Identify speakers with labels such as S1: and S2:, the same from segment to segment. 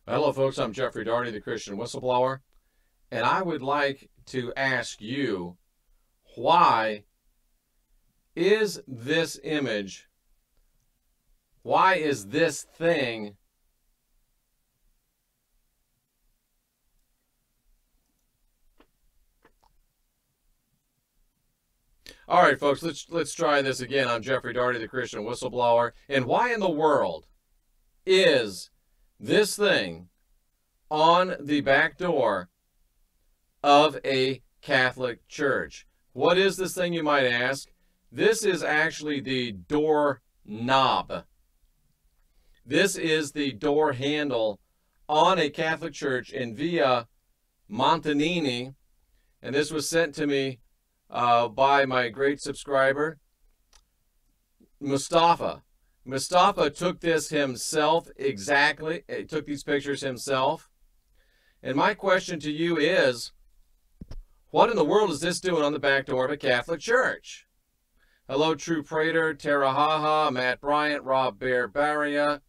S1: Hello, folks. I'm Jeffrey Daugherty, the Christian Whistleblower, and I would like to ask you, why is this image, why is this thing All right, folks, let's try this again. I'm Jeffrey Daugherty, the Christian Whistleblower, and why in the world is this thing on the back door of a Catholic church? What is this thing, you might ask? This is actually the door knob. This is the door handle on a Catholic church in Via Montanini, and this was sent to me by my great subscriber, Mustafa. Mustafa took this himself exactly. He took these pictures himself. And my question to you is, what in the world is this doing on the back door of a Catholic church? Hello, True Prater, Tarahaha, Matt Bryant, Rob Bear Barria.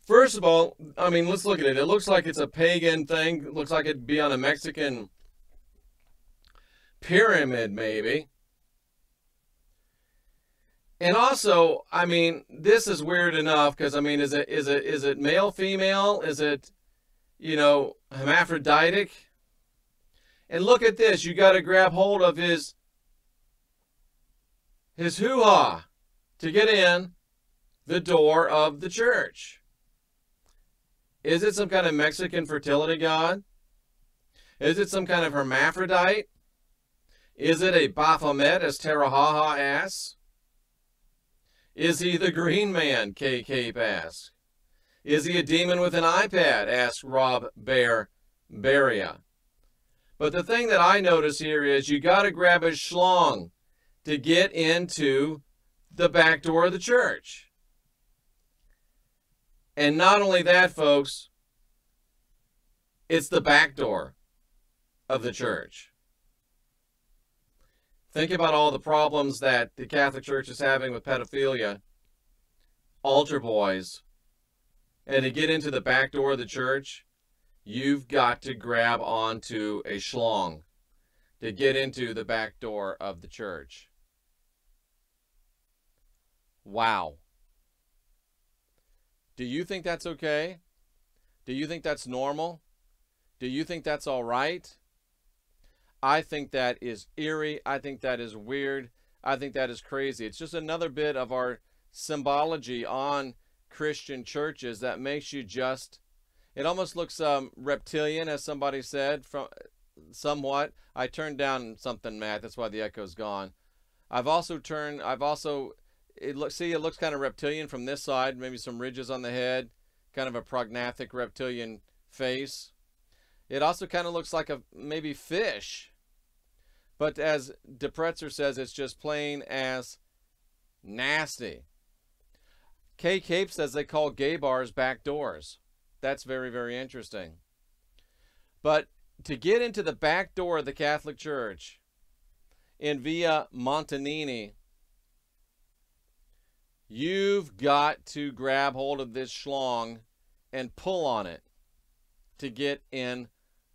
S1: First of all, I mean, let's look at it. It looks like it's a pagan thing. It looks like it'd be on a Mexican pyramid, maybe. And also, I mean, this is weird enough because, I mean, is it male, female? Is it, hermaphroditic? And look at this. You got to grab hold of his hoo-ha to get in the door of the church. Is it some kind of Mexican fertility god? Is it some kind of hermaphrodite? Is it a Baphomet, as Tarahaha asks? Is he the Green Man, K. Cape asks? Is he a demon with an iPad, asks Rob Bear Barria. But the thing that I notice here is you got to grab a schlong to get into the back door of the church. And not only that, folks, it's the back door of the church. Think about all the problems that the Catholic Church is having with pedophilia, altar boys, and to get into the back door of the church, you've got to grab onto a schlong to get into the back door of the church. Wow. Do you think that's okay? Do you think that's normal? Do you think that's all right? I think that is eerie. I think that is weird. I think that is crazy. It's just another bit of our symbology on Christian churches that makes you just, it almost looks reptilian, as somebody said, from somewhat. I turned down something, Matt. That's why the echo's gone. It looks kind of reptilian from this side, maybe some ridges on the head, kind of a prognathic reptilian face. It also kind of looks like a maybe fish. But as DePretzer says, it's just plain as nasty. K. Cape says they call gay bars back doors. That's very, very interesting. But to get into the back door of the Catholic Church in Via Montanini, you've got to grab hold of this schlong and pull on it to get in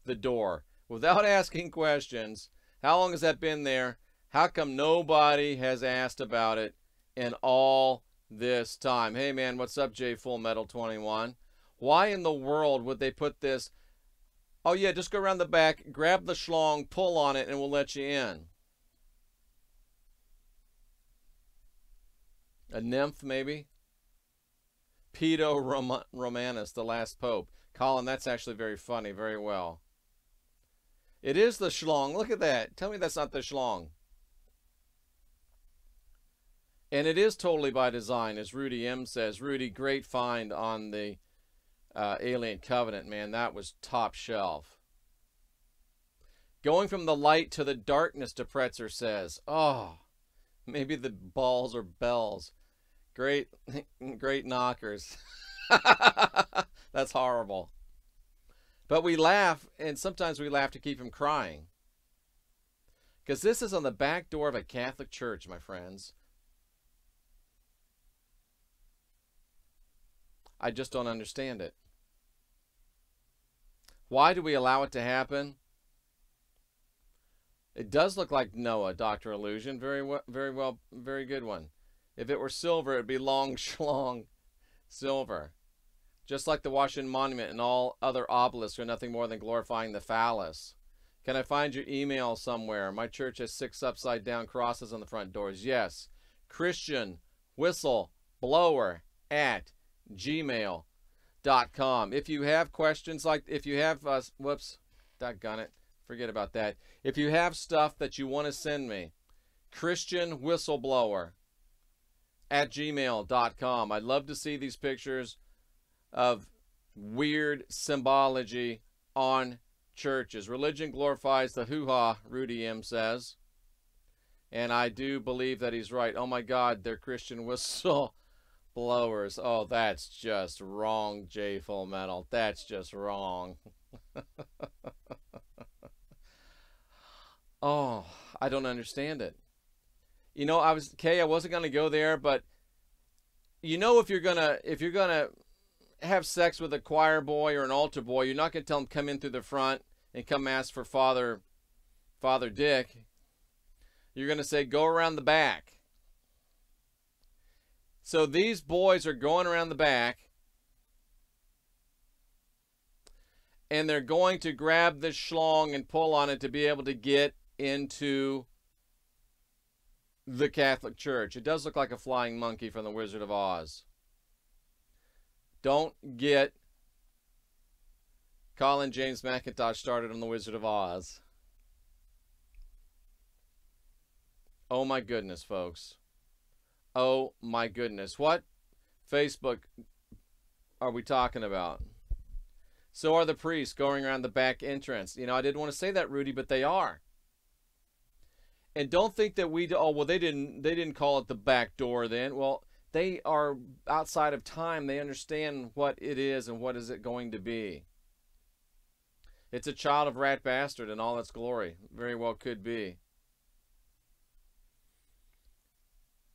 S1: the door without asking questions. How long has that been there? How come nobody has asked about it in all this time? Hey man, what's up, J Full Metal 21? Why in the world would they put this? Oh yeah, just go around the back, grab the schlong, pull on it, and we'll let you in. A nymph, maybe? Pedo Romanus, the last pope. Colin, that's actually very funny, very well. It is the schlong. Look at that. Tell me that's not the schlong. And it is totally by design, as Rudy M says. Rudy, great find on the Alien Covenant, man. That was top shelf. Going from the light to the darkness, DePretzer says. Oh, maybe the balls are bells. Great, great knockers. That's horrible. But we laugh, and sometimes we laugh to keep from crying. Because this is on the back door of a Catholic church, my friends. I just don't understand it. Why do we allow it to happen? It does look like Noah, Dr. Illusion. Very well, very good one. If it were silver, it'd be long schlong silver. Just like the Washington Monument and all other obelisks are nothing more than glorifying the phallus. Can I find your email somewhere? My church has 6 upside-down crosses on the front doors. Yes. Christian Whistleblower at gmail.com. If you have questions, like if you have, whoops, doggone it, forget about that. If you have stuff that you want to send me, Christian Whistleblower at gmail.com. I'd love to see these pictures of weird symbology on churches. Religion glorifies the hoo-ha, Rudy M. says. And I do believe that he's right. Oh my God, they're Christian whistleblowers. Oh, that's just wrong, J Full Metal. That's just wrong. Oh, I don't understand it. You know, I wasn't gonna go there, but you know, if you're gonna have sex with a choir boy or an altar boy, you're not gonna tell him come in through the front and come ask for Father Dick. You're gonna say go around the back. So these boys are going around the back, and they're going to grab the schlong and pull on it to be able to get into the Catholic Church. It does look like a flying monkey from the Wizard of Oz. Don't get Colin James McIntosh started on the Wizard of Oz. Oh my goodness, folks. Oh my goodness. What Facebook are we talking about? So are the priests going around the back entrance. You know, I didn't want to say that, Rudy, but they are. And don't think that they didn't call it the back door then. Well, they are outside of time. They understand what it is and what is it going to be. It's a child of rat bastard in all its glory. Very well could be.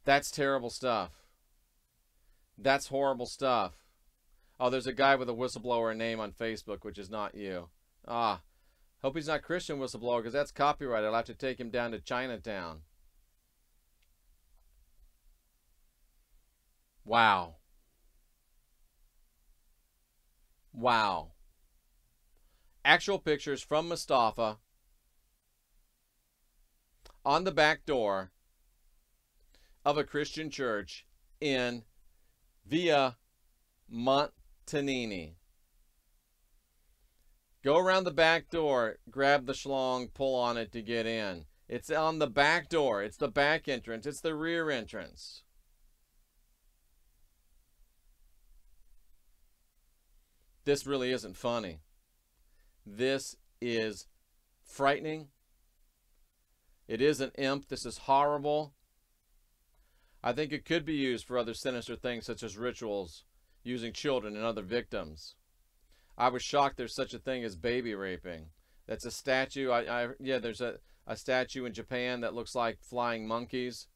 S1: That's terrible stuff. That's horrible stuff. Oh, there's a guy with a whistleblower name on Facebook, which is not you. Ah, hope he's not Christian whistleblower, because that's copyrighted. I'll have to take him down to Chinatown. Wow. Wow. Actual pictures from Mustafa on the back door of a Christian church in Via Montanini. Go around the back door, grab the schlong, pull on it to get in. It's on the back door. It's the back entrance. It's the rear entrance. This really isn't funny. This is frightening. It is an imp. This is horrible. I think it could be used for other sinister things such as rituals, using children and other victims. I was shocked there's such a thing as baby raping. That's a statue. Yeah, there's a statue in Japan that looks like flying monkeys.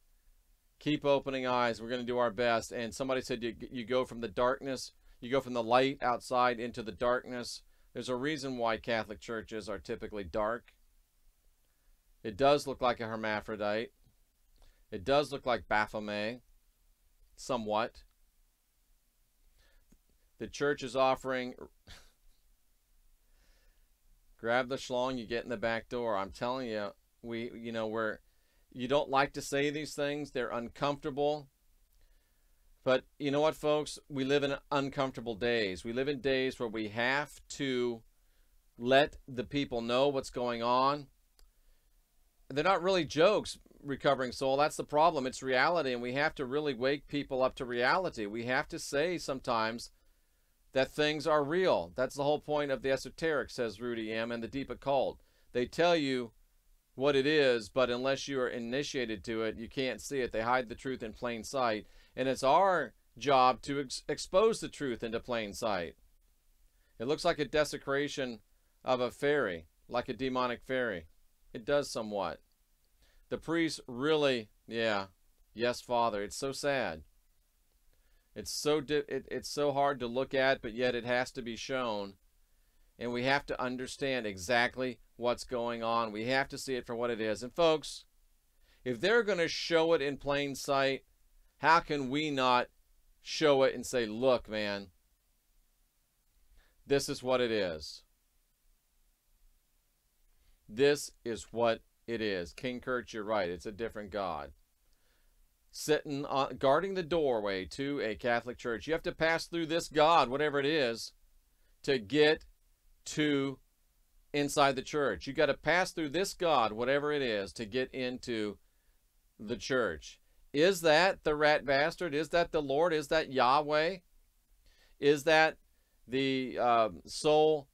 S1: Keep opening eyes. We're going to do our best. And somebody said you go from the darkness, you go from the light outside into the darkness. There's a reason why Catholic churches are typically dark. It does look like a hermaphrodite. It does look like Baphomet, somewhat. The church is offering, grab the schlong, you get in the back door. I'm telling you, you don't like to say these things. They're uncomfortable. But you know what, folks? We live in uncomfortable days. We live in days where we have to let the people know what's going on. They're not really jokes, Recovering Soul. That's the problem. It's reality, and we have to really wake people up to reality. We have to say sometimes that things are real. That's the whole point of the esoteric, says Rudy M., and the deep occult. They tell you what it is, but unless you are initiated to it, you can't see it. They hide the truth in plain sight, and it's our job to expose the truth into plain sight. It looks like a desecration of a fairy, like a demonic fairy. It does somewhat. The priests really, yeah, yes, Father, it's so sad. It's so hard to look at, but yet it has to be shown. And we have to understand exactly what's going on. We have to see it for what it is. And folks, if they're going to show it in plain sight, how can we not show it and say, look, man, this is what it is. This is what it is. King Kurt, you're right. It's a different God. Sitting on, guarding the doorway to a Catholic church. You have to pass through this God, whatever it is, to get to inside the church. You got to pass through this God, whatever it is, to get into the church. Is that the rat bastard? Is that the Lord? Is that Yahweh? Is that the soul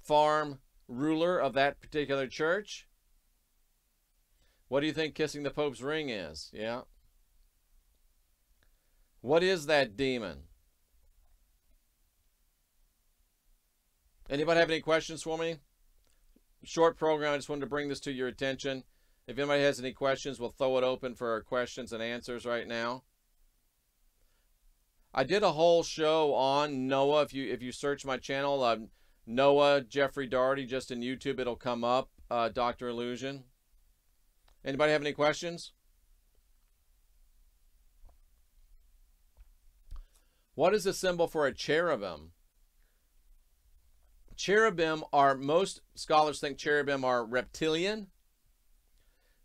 S1: farm ruler of that particular church? What do you think kissing the Pope's ring is? Yeah. What is that demon? Anybody have any questions for me? Short program. I just wanted to bring this to your attention. If anybody has any questions, we'll throw it open for questions and answers right now. I did a whole show on Noah. If you search my channel, Noah Jeffrey Daugherty, just in YouTube, it'll come up. Dr. Illusion. Anybody have any questions? What is the symbol for a cherubim? Cherubim are, most scholars think cherubim are reptilian.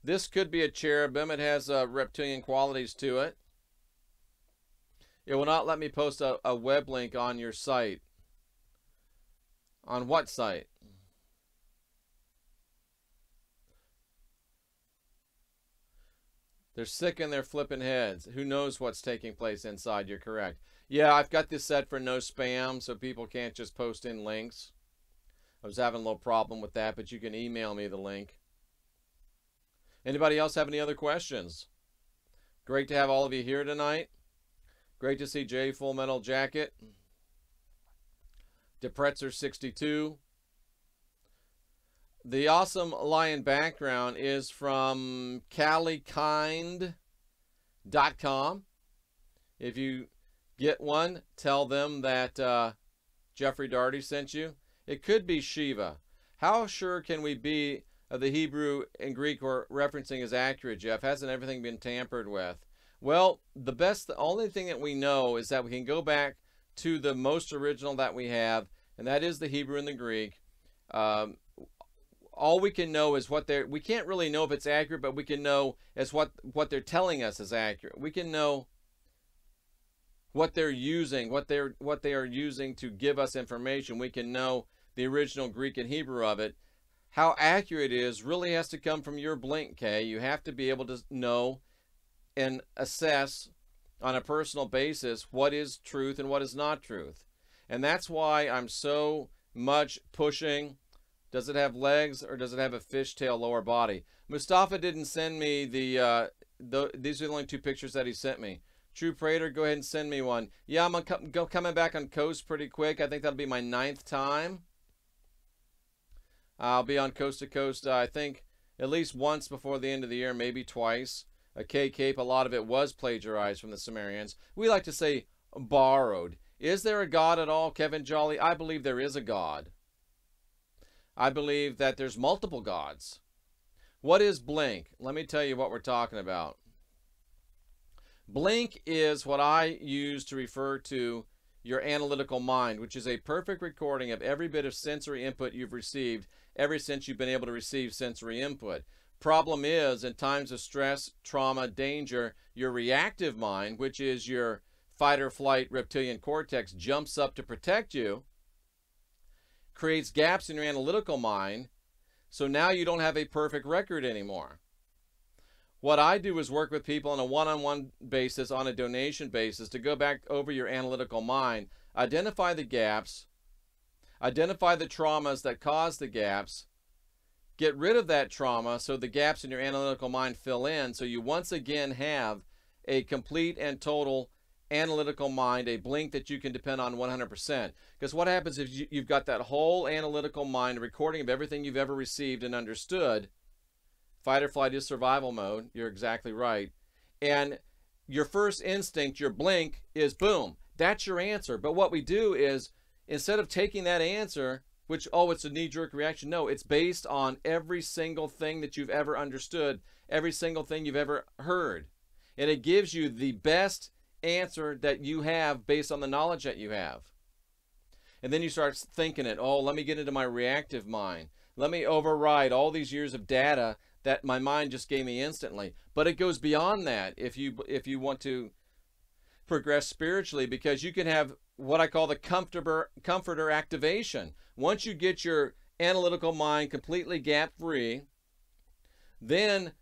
S1: This could be a cherubim. It has reptilian qualities to it. It will not let me post a web link on your site. On what site? They're sick and they're flipping heads. Who knows what's taking place inside? You're correct. Yeah, I've got this set for no spam, so people can't just post in links. I was having a little problem with that, but you can email me the link. Anybody else have any other questions? Great to have all of you here tonight. Great to see Jay Full Metal Jacket. Depretzer 62. The awesome lion background is from CaliKind.com. If you get one, tell them that Jeffrey Daugherty sent you. It could be Shiva. How sure can we be of the Hebrew and Greek we're referencing is accurate, Jeff? Hasn't everything been tampered with? Well, the only thing that we know is that we can go back to the most original that we have, and that is the Hebrew and the Greek. All we can know is we can't really know if it's accurate, but we can know as what they're telling us is accurate. We can know what they're using, what they are using to give us information. We can know the original Greek and Hebrew of it. How accurate it is really has to come from your blink, Kay. You have to be able to know and assess on a personal basis what is truth and what is not truth. And that's why I'm so much pushing, does it have legs or does it have a fishtail lower body? Mustafa didn't send me these are the only two pictures that he sent me. True Prater, go ahead and send me one. Yeah, I'm coming back on Coast pretty quick. I think that'll be my 9th time. I'll be on Coast to Coast, I think, at least once before the end of the year, maybe twice. A K-Cape, a lot of it was plagiarized from the Sumerians. We like to say borrowed. Is there a God at all, Kevin Jolly? I believe there is a God. I believe that there's multiple gods. What is blink? Let me tell you what we're talking about. Blink is what I use to refer to your analytical mind, which is a perfect recording of every bit of sensory input you've received ever since you've been able to receive sensory input. Problem is, in times of stress, trauma, danger, your reactive mind, which is your fight or flight reptilian cortex, jumps up to protect you, creates gaps in your analytical mind, so now you don't have a perfect record anymore. What I do is work with people on a one-on-one basis, on a donation basis, to go back over your analytical mind, identify the gaps, identify the traumas that cause the gaps, get rid of that trauma so the gaps in your analytical mind fill in, so you once again have a complete and total analytical mind, a blink that you can depend on 100%. Because what happens if you've got that whole analytical mind, a recording of everything you've ever received and understood. Fight or flight is survival mode. You're exactly right. And your first instinct, your blink, is boom. That's your answer. But what we do is, instead of taking that answer, which, oh, it's a knee-jerk reaction, no, it's based on every single thing that you've ever understood, every single thing you've ever heard. And it gives you the best answer that you have based on the knowledge that you have. And then you start thinking it, oh, let me get into my reactive mind. Let me override all these years of data that my mind just gave me instantly. But it goes beyond that if you want to progress spiritually, because you can have what I call the comforter activation. Once you get your analytical mind completely gap-free, then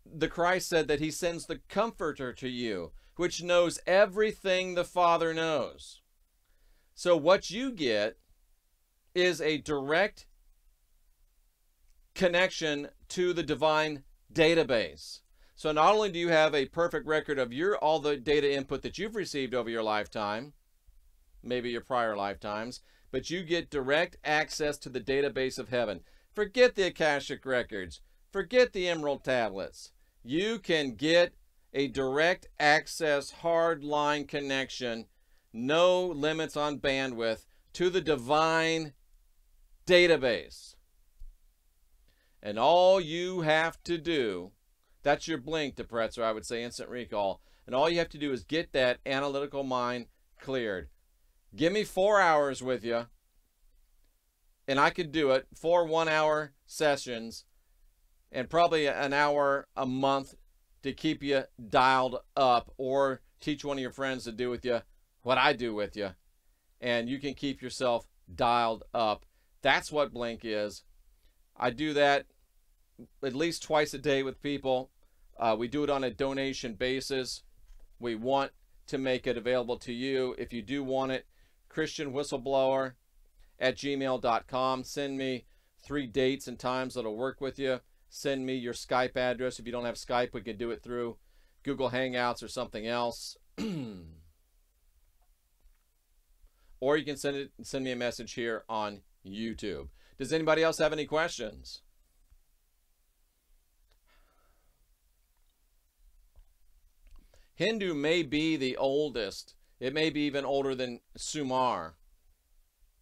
S1: the Christ said that he sends the comforter to you, which knows everything the Father knows. So what you get is a direct connection to the divine database. So not only do you have a perfect record of all the data input that you've received over your lifetime, maybe your prior lifetimes, but you get direct access to the database of heaven. Forget the Akashic records. Forget the Emerald tablets. You can get a direct access, hard line connection, no limits on bandwidth, to the divine database. And all you have to do, that's your blink, depressor, I would say instant recall, and all you have to do is get that analytical mind cleared. Give me 4 hours with you, and I could do it, 4 1-hour sessions, and probably an hour a month to keep you dialed up, or teach one of your friends to do with you what I do with you, and you can keep yourself dialed up. That's what blink is. I do that at least twice a day with people. We do it on a donation basis. We want to make it available to you. If you do want it, christianwhistleBlower@gmail.com. Send me 3 dates and times that'll work with you. Send me your Skype address. If you don't have Skype, we can do it through Google Hangouts or something else. Or you can send me a message here on YouTube. Does anybody else have any questions? Hindu may be the oldest. It may be even older than Sumer,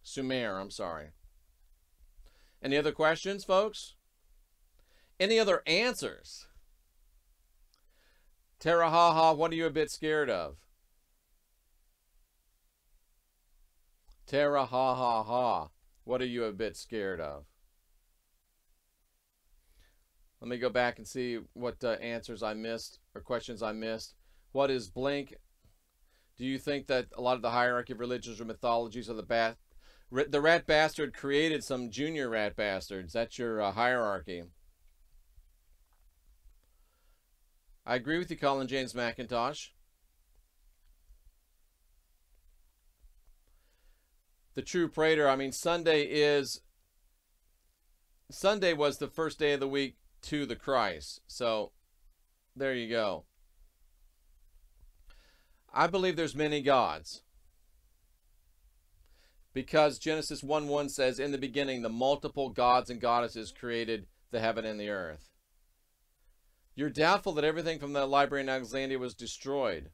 S1: I'm sorry. Any other questions, folks? Any other answers? Tarahaha, what are you a bit scared of? Tarahaha, what are you a bit scared of? Let me go back and see what answers I missed or questions I missed. What is blink? Do you think that a lot of the hierarchy of religions or mythologies of the rat bastard created some junior rat bastards? That's your hierarchy. I agree with you, Colin James McIntosh. The true prater, I mean, Sunday was the first day of the week to the Christ. So there you go. I believe there's many gods, because Genesis 1:1 says, in the beginning, the multiple gods and goddesses created the heaven and the earth. You're doubtful that everything from the library in Alexandria was destroyed.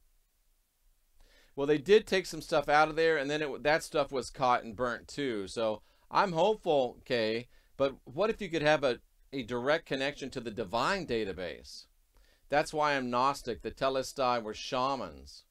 S1: Well, they did take some stuff out of there, and then that stuff was caught and burnt too. So I'm hopeful, Kay, but what if you could have a direct connection to the divine database? That's why I'm Gnostic. The Telestai were shamans,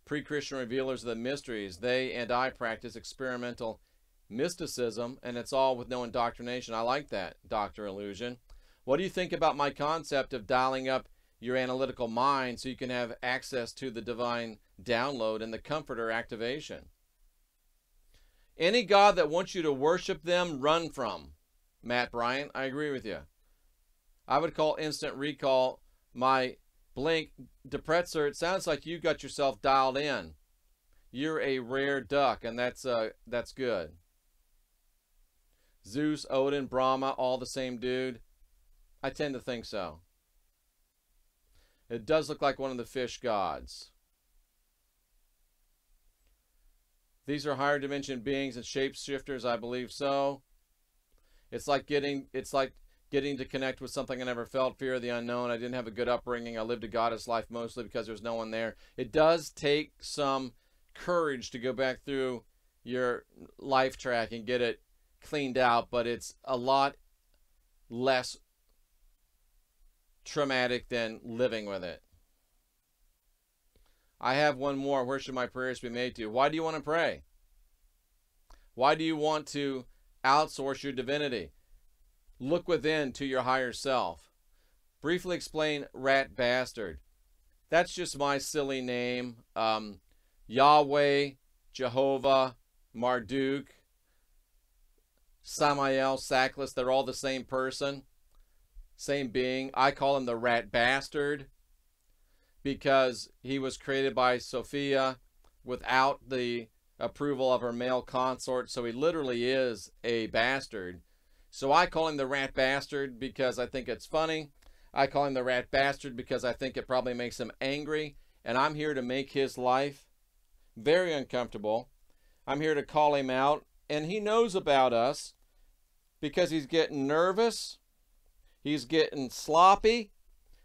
S1: pre-Christian revealers of the mysteries. They and I practice experimental mysticism, and it's all with no indoctrination. I like that, Dr. Illusion. What do you think about my concept of dialing up your analytical mind so you can have access to the divine download and the comforter activation? Any god that wants you to worship them, run from. Matt Bryant, I agree with you. I would call instant recall my blink. Depressor, it sounds like you got yourself dialed in. You're a rare duck, and that's good. Zeus, Odin, Brahma, all the same dude? I tend to think so. It does look like one of the fish gods. These are higher dimension beings and shapeshifters, I believe so. It's like getting to connect with something I never felt, fear of the unknown. I didn't have a good upbringing. I lived a goddess life mostly because there's no one there. It does take some courage to go back through your life track and get it cleaned out, but it's a lot less traumatic than living with it. I have one more. Where should my prayers be made to? Why do you want to pray? Why do you want to outsource your divinity? Look within to your higher self. Briefly explain rat bastard. That's just my silly name. Yahweh, Jehovah, Marduk, Samael, Sackless, they're all the same person, same being. I call him the rat bastard because he was created by Sophia without the approval of her male consort, so he literally is a bastard. So I call him the rat bastard because I think it's funny. I call him the rat bastard because I think it probably makes him angry, and I'm here to make his life very uncomfortable. I'm here to call him out, and he knows about us because he's getting nervous. He's getting sloppy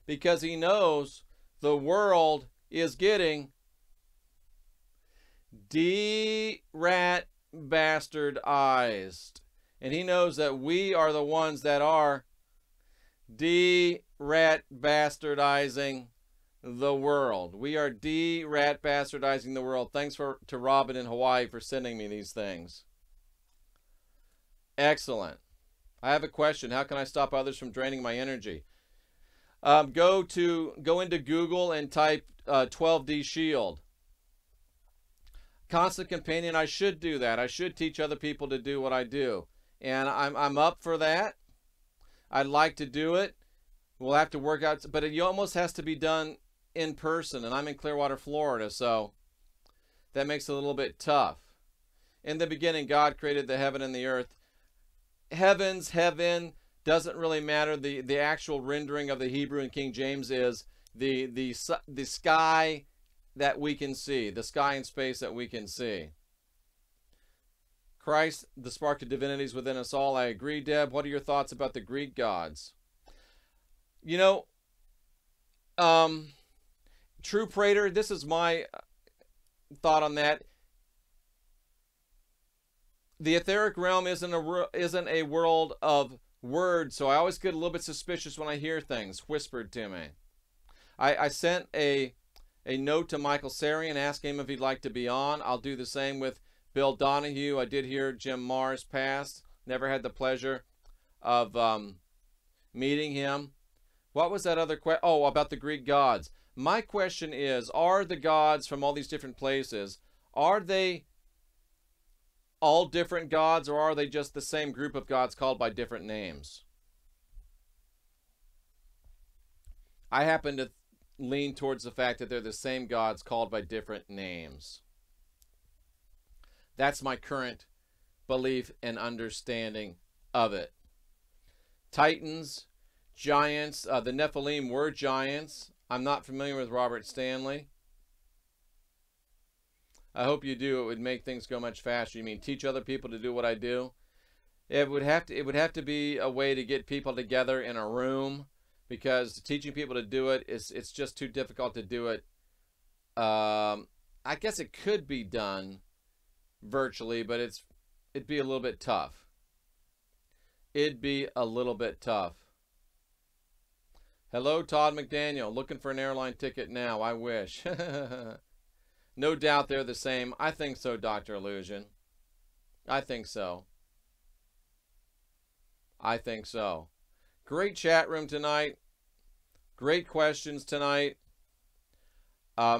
S1: because he knows the world is getting de-rat bastardized. And he knows that we are the ones that are de-rat bastardizing the world. We are de-rat bastardizing the world. Thanks to Robin in Hawaii for sending me these things. Excellent. I have a question. How can I stop others from draining my energy? Go into Google and type 12D Shield. Constant companion. I should do that. I should teach other people to do what I do, and I'm up for that. I'd like to do it. We'll have to work out, but it almost has to be done in person, and I'm in Clearwater, Florida, so that makes it a little bit tough. In the beginning, God created the heaven and the earth. Heaven doesn't really matter. The actual rendering of the Hebrew in King James is the sky that we can see, the sky and space that we can see. Christ, the spark of divinity is within us all. I agree, Deb. What are your thoughts about the Greek gods? You know, True Prater, this is my thought on that. The etheric realm isn't a world of words, so I always get a little bit suspicious when I hear things whispered to me. I sent a note to Michael Sarian asking him if he'd like to be on. I'll do the same with Bill Donahue. I did hear Jim Mars pass. Never had the pleasure of meeting him. What was that other question? Oh, about the Greek gods. My question is, are the gods from all these different places, are they all different gods, or are they just the same group of gods called by different names? I happen to lean towards the fact that they're the same gods called by different names. That's my current belief and understanding of it. Titans, giants, the Nephilim were giants. I'm not familiar with Robert Stanley. I hope you do. It would make things go much faster. You mean teach other people to do what I do? It would have to be a way to get people together in a room, because teaching people to do it it's just too difficult to do it. I guess it could be done virtually, but it'd be a little bit tough. It'd be a little bit tough. Hello, Todd McDaniel. Looking for an airline ticket now. I wish. No doubt they're the same. I think so, Dr. Illusion. I think so. I think so. Great chat room tonight. Great questions tonight. I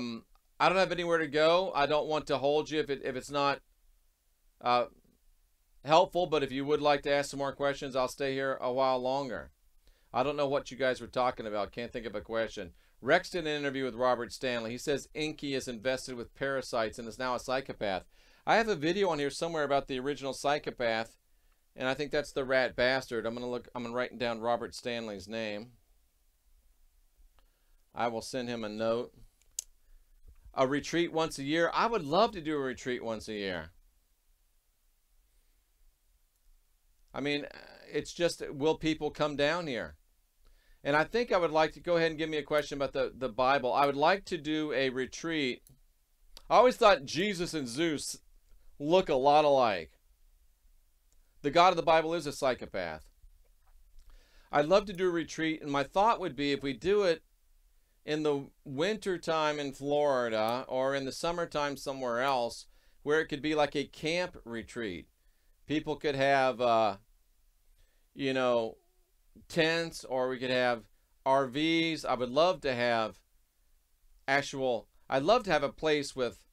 S1: don't have anywhere to go. I don't want to hold you if it's not helpful, but if you would like to ask some more questions, I'll stay here a while longer. I don't know what you guys were talking about. Can't think of a question. Rex did an interview with Robert Stanley. He says Inky is infested with parasites and is now a psychopath. I have a video on here somewhere about the original psychopath, and I think that's the rat bastard. I'm gonna write down Robert Stanley's name. I will send him a note. A retreat once a year. I would love to do a retreat once a year. I mean, it's just, will people come down here? And I think I would like to go ahead and give me a question about the Bible. I would like to do a retreat. I always thought Jesus and Zeus look a lot alike. The God of the Bible is a psychopath. I'd love to do a retreat, and my thought would be if we do it in the winter time in Florida or in the summertime somewhere else, where it could be like a camp retreat. People could have, tents, or we could have RVs. I would love to have I'd love to have a place with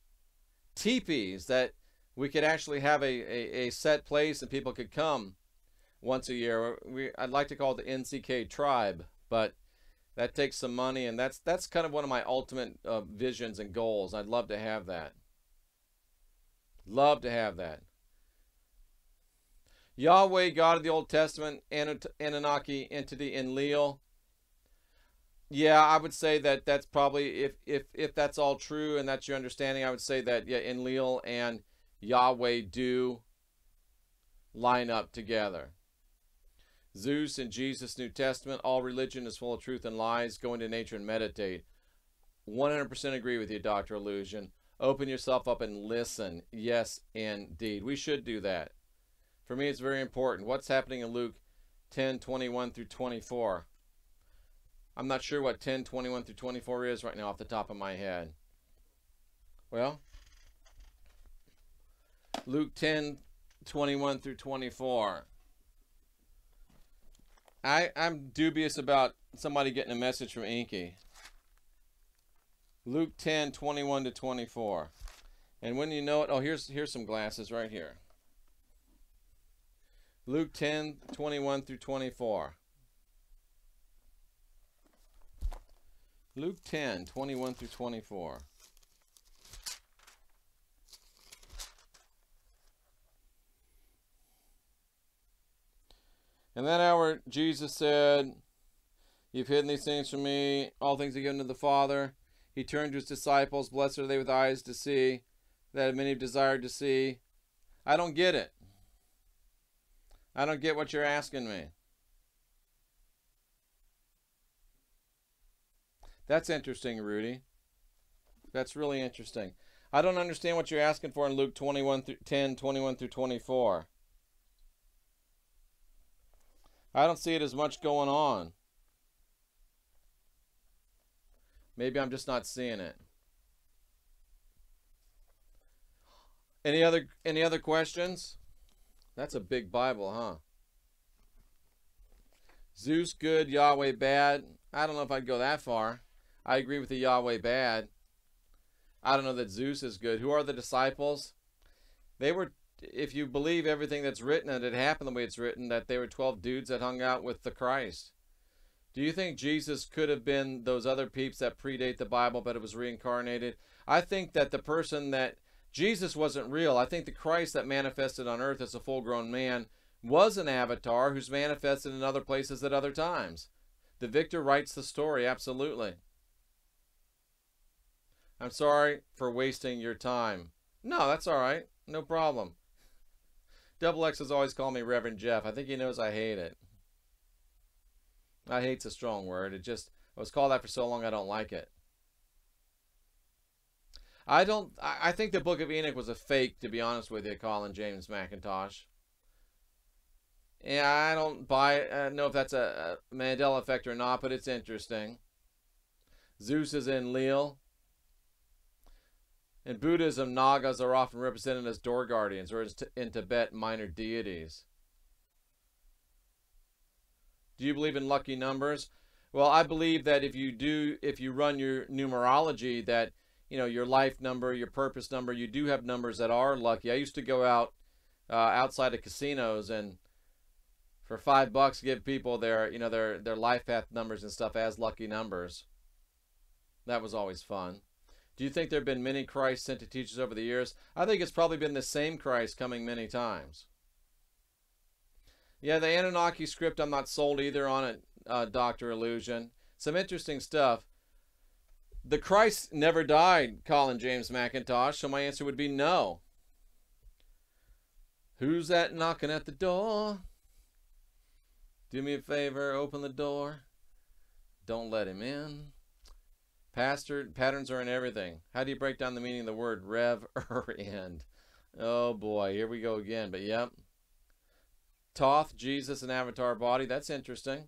S1: teepees that we could actually have a set place and people could come once a year. I'd like to call it the NCK tribe, but that takes some money, and that's kind of one of my ultimate visions and goals. I'd love to have that. Love to have that. Yahweh, God of the Old Testament, Anunnaki entity, Enlil. Yeah, I would say that that's probably, if that's all true and that's your understanding, I would say that, yeah, Enlil and Yahweh do line up together. Zeus and Jesus, New Testament, all religion is full of truth and lies. Go into nature and meditate. 100% agree with you, Dr. Illusion. Open yourself up and listen. Yes, indeed. We should do that. For me, it's very important. What's happening in Luke 10:21 through 24? I'm not sure what 10:21 through 24 is right now off the top of my head. Well, Luke 10:21 through 24. I'm dubious about somebody getting a message from Inky. Luke 10:21 to 24. And when you know it, oh, here's some glasses right here. Luke 10:21 through 24. Luke 10:21 through 24. In that hour, Jesus said, "You've hidden these things from me. All things are given to the Father." He turned to his disciples. "Blessed are they with eyes to see, that many have desired to see." I don't get it. I don't get what you're asking me. That's interesting, Rudy. That's really interesting. I don't understand what you're asking for in Luke 10:21 through 24. I don't see it as much going on. Maybe I'm just not seeing it. Any other questions? That's a big Bible, huh? Zeus good, Yahweh bad. I don't know if I'd go that far. I agree with the Yahweh bad. I don't know that Zeus is good. Who are the disciples? They were, if you believe everything that's written and it happened the way it's written, that they were 12 dudes that hung out with the Christ. Do you think Jesus could have been those other peeps that predate the Bible, but it was reincarnated? I think that the person that Jesus wasn't real. I think the Christ that manifested on earth as a full-grown man was an avatar who's manifested in other places at other times. The victor writes the story, absolutely. I'm sorry for wasting your time. No, that's all right. No problem. Double X has always called me Reverend Jeff. I think he knows I hate it. I hate's a strong word. I was called that for so long I don't like it. I think the Book of Enoch was a fake, to be honest with you, Colin James McIntosh. Yeah, I don't know if that's a Mandela effect or not, but it's interesting. Zeus is Enlil. In Buddhism, Nagas are often represented as door guardians, or in Tibet, minor deities. Do you believe in lucky numbers? Well, I believe that if you run your numerology, that your life number, your purpose number, you do have numbers that are lucky. I used to go out outside of casinos and for $5 give people their life path numbers and stuff as lucky numbers. That was always fun. Do you think there have been many Christs sent to teach us over the years? I think it's probably been the same Christ coming many times. Yeah, the Anunnaki script, I'm not sold either on it, Dr. Illusion. Some interesting stuff. The Christ never died, Colin James McIntosh, so my answer would be no. Who's that knocking at the door? Do me a favor, open the door. Don't let him in. Pastor, patterns are in everything. How do you break down the meaning of the word rev or end? Oh boy, here we go again. But yep. Toth, Jesus, and avatar body. That's interesting.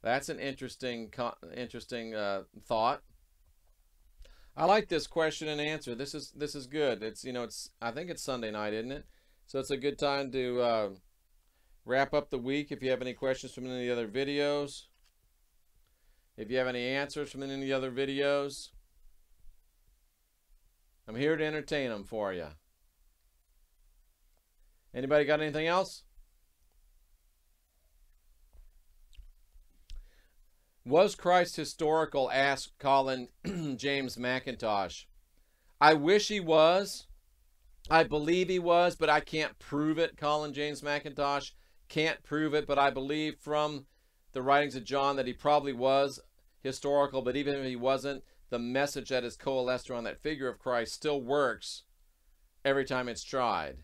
S1: That's an interesting thought. I like this question and answer. This is good. It's I think it's Sunday night, isn't it? So it's a good time to wrap up the week. If you have any questions from any of the other videos, if you have any answers from any of the other videos, I'm here to entertain them for you. Anybody got anything else? Was Christ historical? Asked Colin James McIntosh. I wish he was. I believe he was, but I can't prove it. Colin James McIntosh can't prove it, but I believe from the writings of John that he probably was historical, but even if he wasn't, the message that is coalesced around that figure of Christ still works every time it's tried.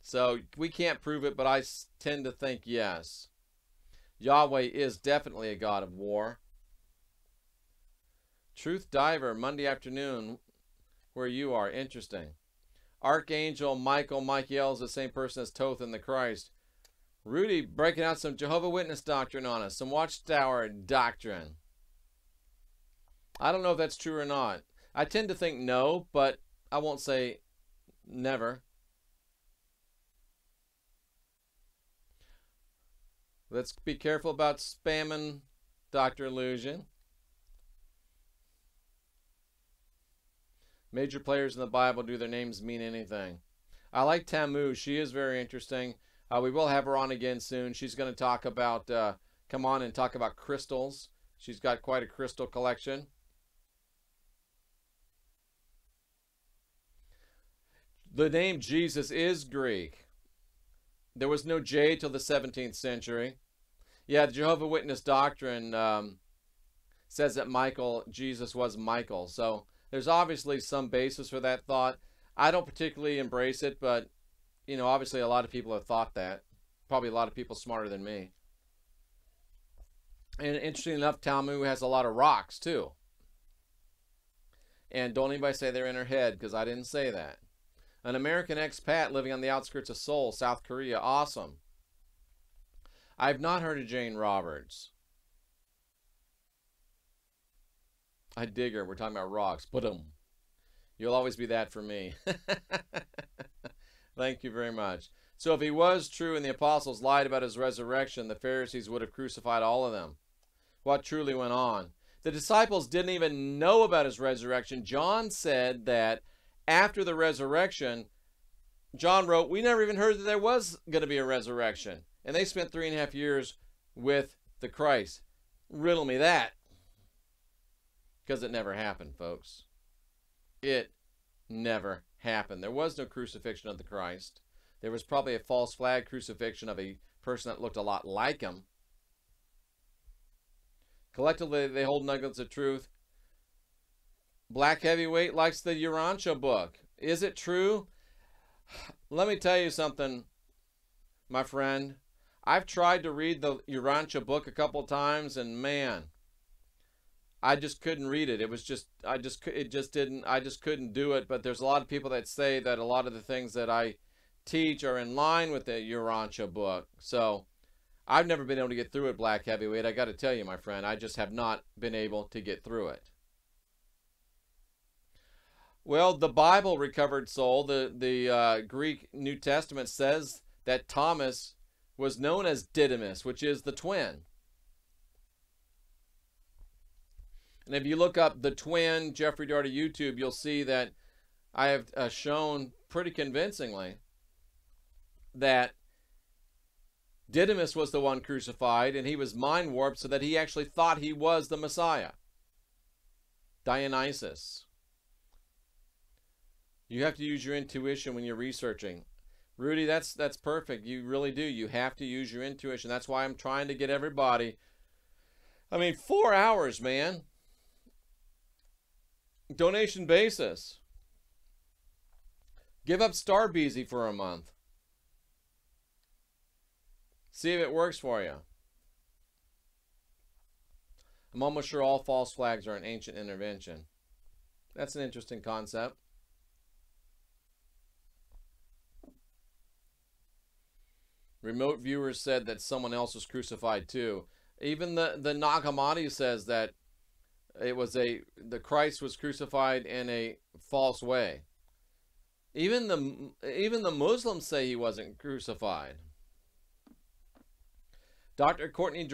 S1: So we can't prove it, but I tend to think yes. Yahweh is definitely a God of war. Truth Diver, Monday afternoon, where you are. Interesting. Archangel Michael is the same person as Toth and the Christ. Rudy breaking out some Jehovah's Witness doctrine on us, some Watchtower doctrine. I don't know if that's true or not. I tend to think no, but I won't say never. Let's be careful about spamming Dr. Illusion. Major players in the Bible, do their names mean anything? I like Tammuz. She is very interesting. We will have her on again soon. She's going to talk about, come on and talk about crystals. She's got quite a crystal collection. The name Jesus is Greek. There was no J till the 17th century. Yeah, the Jehovah's Witness doctrine says that Jesus was Michael. So there's obviously some basis for that thought. I don't particularly embrace it, but, you know, obviously a lot of people have thought that. Probably a lot of people smarter than me. And interesting enough, Talmud has a lot of rocks, too. And don't anybody say they're in her head, because I didn't say that. An American expat living on the outskirts of Seoul, South Korea. Awesome. I've not heard of Jane Roberts. I dig her. We're talking about rocks. Ba-dum. You'll always be that for me. Thank you very much. So if he was true and the apostles lied about his resurrection, the Pharisees would have crucified all of them. What truly went on? The disciples didn't even know about his resurrection. John said that after the resurrection, John wrote, we never even heard that there was going to be a resurrection. And they spent 3.5 years with the Christ. Riddle me that. Because it never happened, folks. It never happened. There was no crucifixion of the Christ. There was probably a false flag crucifixion of a person that looked a lot like him. Collectively, they hold nuggets of truth. Black Heavyweight likes the Urantia book. Is it true? Let me tell you something, my friend. I've tried to read the Urantia book a couple times, and man, I just couldn't read it. It was just, I just couldn't do it. But there's a lot of people that say that a lot of the things that I teach are in line with the Urantia book. So I've never been able to get through it, Black Heavyweight. I got to tell you, my friend, I just have not been able to get through it. Well, the Bible recovered soul, the Greek New Testament says that Thomas was known as Didymus, which is the twin. And if you look up the twin, Jeffrey Darty YouTube, you'll see that I have shown pretty convincingly that Didymus was the one crucified, and he was mind warped so that he actually thought he was the Messiah. Dionysus. You have to use your intuition when you're researching. Rudy, that's perfect. You really do. You have to use your intuition. That's why I'm trying to get everybody. I mean, 4 hours, man. Donation basis. Give up Starbeezy for a month. See if it works for you. I'm almost sure all false flags are an ancient intervention. That's an interesting concept. Remote viewers said that someone else was crucified too. Even the Nag Hammadi says that the Christ was crucified in a false way. Even the Muslims say he wasn't crucified. Dr. Courtney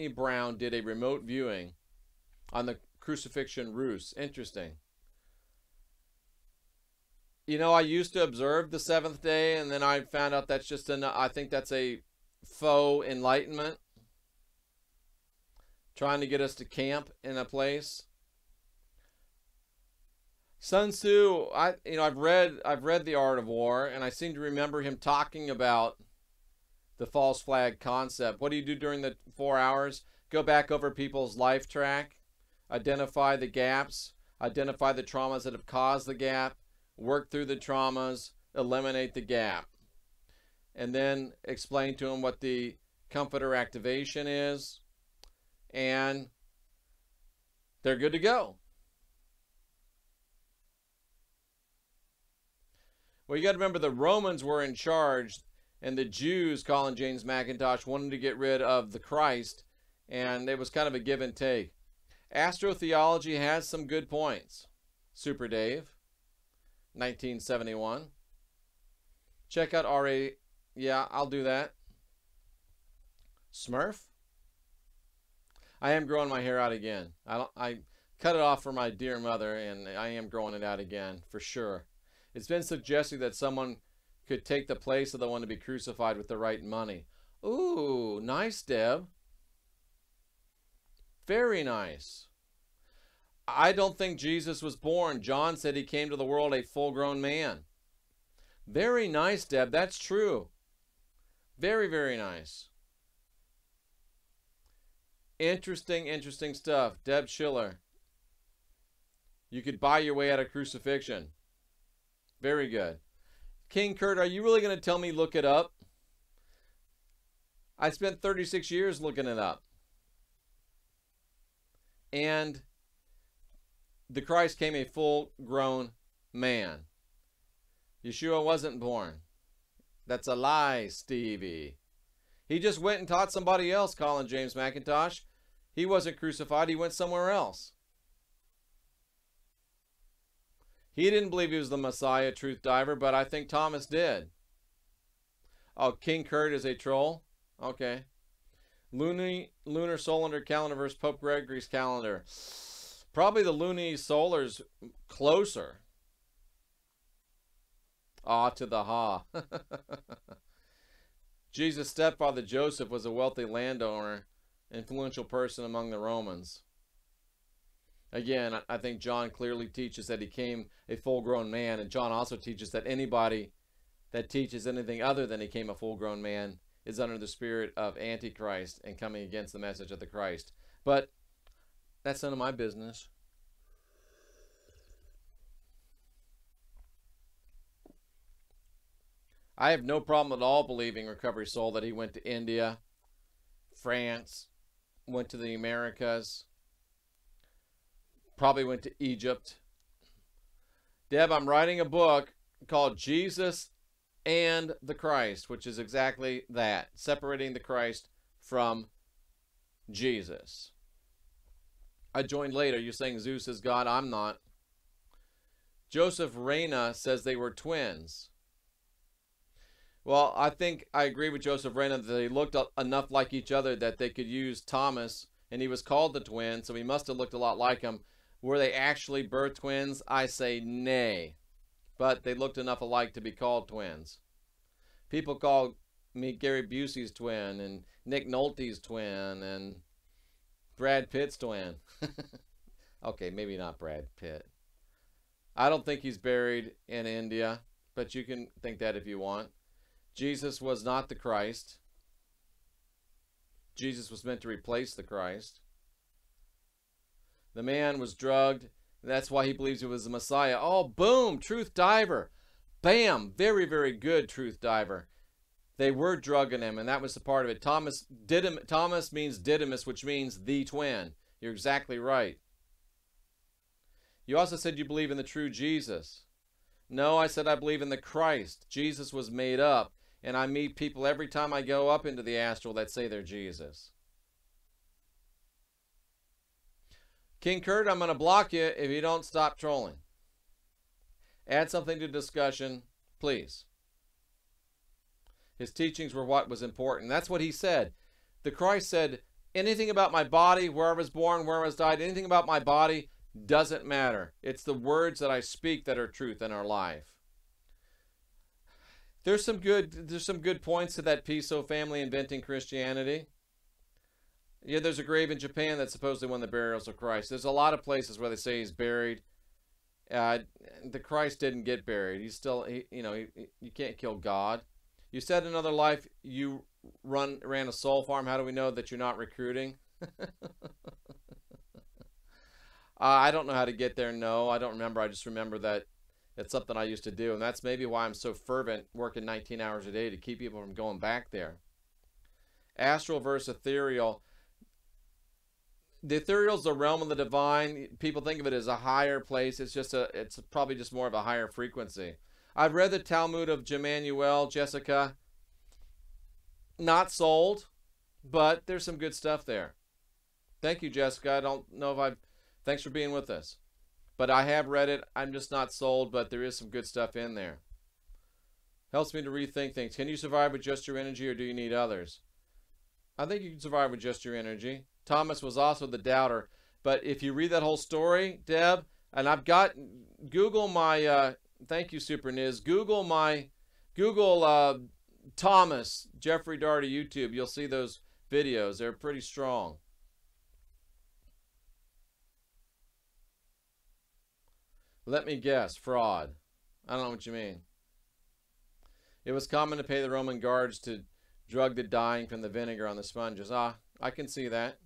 S1: Brown did a remote viewing on the crucifixion ruse. Interesting. You know, I used to observe the seventh day, and then I found out that's just I think that's a faux enlightenment, trying to get us to camp in a place. Sun Tzu, I've read The Art of War, and I seem to remember him talking about the false flag concept. What do you do during the 4 hours? Go back over people's life track, identify the gaps, identify the traumas that have caused the gap, work through the traumas, eliminate the gap, and then explain to them what the comforter activation is, and they're good to go. Well, you got to remember the Romans were in charge, and the Jews, Colin James McIntosh, wanted to get rid of the Christ, and it was kind of a give and take. Astrotheology has some good points. Super Dave, 1971. Check out R.A. Yeah, I'll do that. Smurf. I am growing my hair out again. I cut it off for my dear mother, and I am growing it out again, for sure. It's been suggested that someone could take the place of the one to be crucified with the right money. Ooh, nice, Deb. Very nice. I don't think Jesus was born. John said he came to the world a full-grown man. Very nice, Deb. That's true. Very, very nice. Interesting, interesting stuff. Deb Schiller. You could buy your way out of crucifixion. Very good. King Kurt, are you really going to tell me look it up? I spent 36 years looking it up. And the Christ came a full-grown man. Yeshua wasn't born. That's a lie, Stevie. He just went and taught somebody else, Colin James McIntosh. He wasn't crucified. He went somewhere else. He didn't believe he was the Messiah, truth diver, but I think Thomas did. Oh, King Kurt is a troll? Okay. Lunar solar calendar versus Pope Gregory's calendar. Probably the lunisolar's closer. Ah, to the ha. Jesus' stepfather Joseph was a wealthy landowner, influential person among the Romans. Again, I think John clearly teaches that he came a full-grown man, and John also teaches that anybody that teaches anything other than he came a full-grown man is under the spirit of Antichrist and coming against the message of the Christ. But that's none of my business. I have no problem at all believing Recovery Soul that he went to India, France, went to the Americas, probably went to Egypt. Deb, I'm writing a book called Jesus and the Christ, which is exactly that, separating the Christ from Jesus. I joined later. You're saying Zeus is God? I'm not. Joseph Reyna says they were twins. Well, I think I agree with Joseph Reyna that they looked enough like each other that they could use Thomas, and he was called the twin, so he must have looked a lot like him. Were they actually birth twins? I say nay. But they looked enough alike to be called twins. People call me Gary Busey's twin, and Nick Nolte's twin, and Brad Pitt's twin. Okay, maybe not Brad Pitt. I don't think he's buried in India, but you can think that if you want. Jesus was not the Christ. Jesus was meant to replace the Christ. The man was drugged. That's why he believes he was the Messiah. Oh, boom, truth diver. Bam, very, very good truth diver. They were drugging him, and that was the part of it. Thomas means Didymus, which means the twin. You're exactly right. You also said you believe in the true Jesus. No, I said I believe in the Christ. Jesus was made up, and I meet people every time I go up into the astral that say they're Jesus. King Kurt, I'm going to block you if you don't stop trolling. Add something to discussion, please. His teachings were what was important. That's what he said. The Christ said, anything about my body, where I was born, where I was died, anything about my body doesn't matter. It's the words that I speak that are truth in our life. There's some good points to that piece, So Family Inventing Christianity. Yeah, there's a grave in Japan that's supposedly one of the burials of Christ. There's a lot of places where they say he's buried. The Christ didn't get buried. He's still, you can't kill God. You said in another life you ran a soul farm. How do we know that you're not recruiting? I don't know how to get there. No, I don't remember. I just remember that it's something I used to do. And that's maybe why I'm so fervent, working 19 hours a day to keep people from going back there. Astral versus ethereal. The ethereal is the realm of the divine. People think of it as a higher place. It's probably just more of a higher frequency. I've read the Talmud of Jemanuel, Jessica. Not sold, but there's some good stuff there. Thank you, Jessica. I don't know if I've... Thanks for being with us. But I have read it. I'm just not sold, but there is some good stuff in there. Helps me to rethink things. Can you survive with just your energy, or do you need others? I think you can survive with just your energy. Thomas was also the doubter. But if you read that whole story, Deb, and I've got... Google my... thank you, Super Niz. Google Thomas, Jeffrey Darty YouTube. You'll see those videos. They're pretty strong. Let me guess. Fraud. I don't know what you mean. It was common to pay the Roman guards to drug the dying from the vinegar on the sponges. Ah, I can see that.